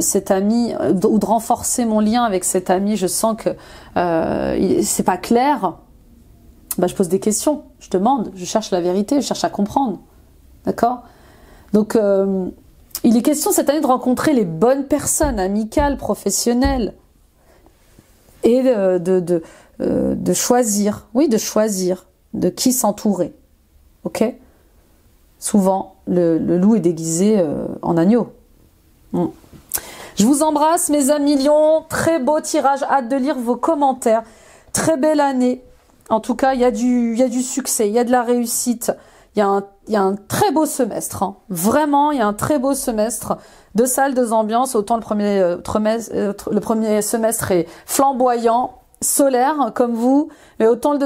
cet ami ou de renforcer mon lien avec cet ami, je sens que c'est pas clair, ben je pose des questions, je demande, je cherche la vérité, je cherche à comprendre. D'accord? Donc il est question cette année de rencontrer les bonnes personnes, amicales, professionnelles, et de choisir, oui, de choisir de qui s'entourer. Ok? Souvent, le loup est déguisé en agneau. Je vous embrasse, mes amis lions. Très beau tirage. Hâte de lire vos commentaires. Très belle année. En tout cas, il y a du succès, il y a de la réussite. Il y a un très beau semestre. Hein. Vraiment, il y a un très beau semestre. Deux salles, deux ambiances. Autant le premier semestre est flamboyant, solaire comme vous, mais autant le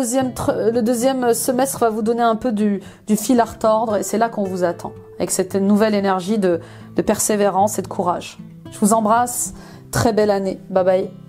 deuxième semestre va vous donner un peu du fil à retordre, et c'est là qu'on vous attend, avec cette nouvelle énergie de persévérance et de courage. Je vous embrasse, très belle année, bye bye.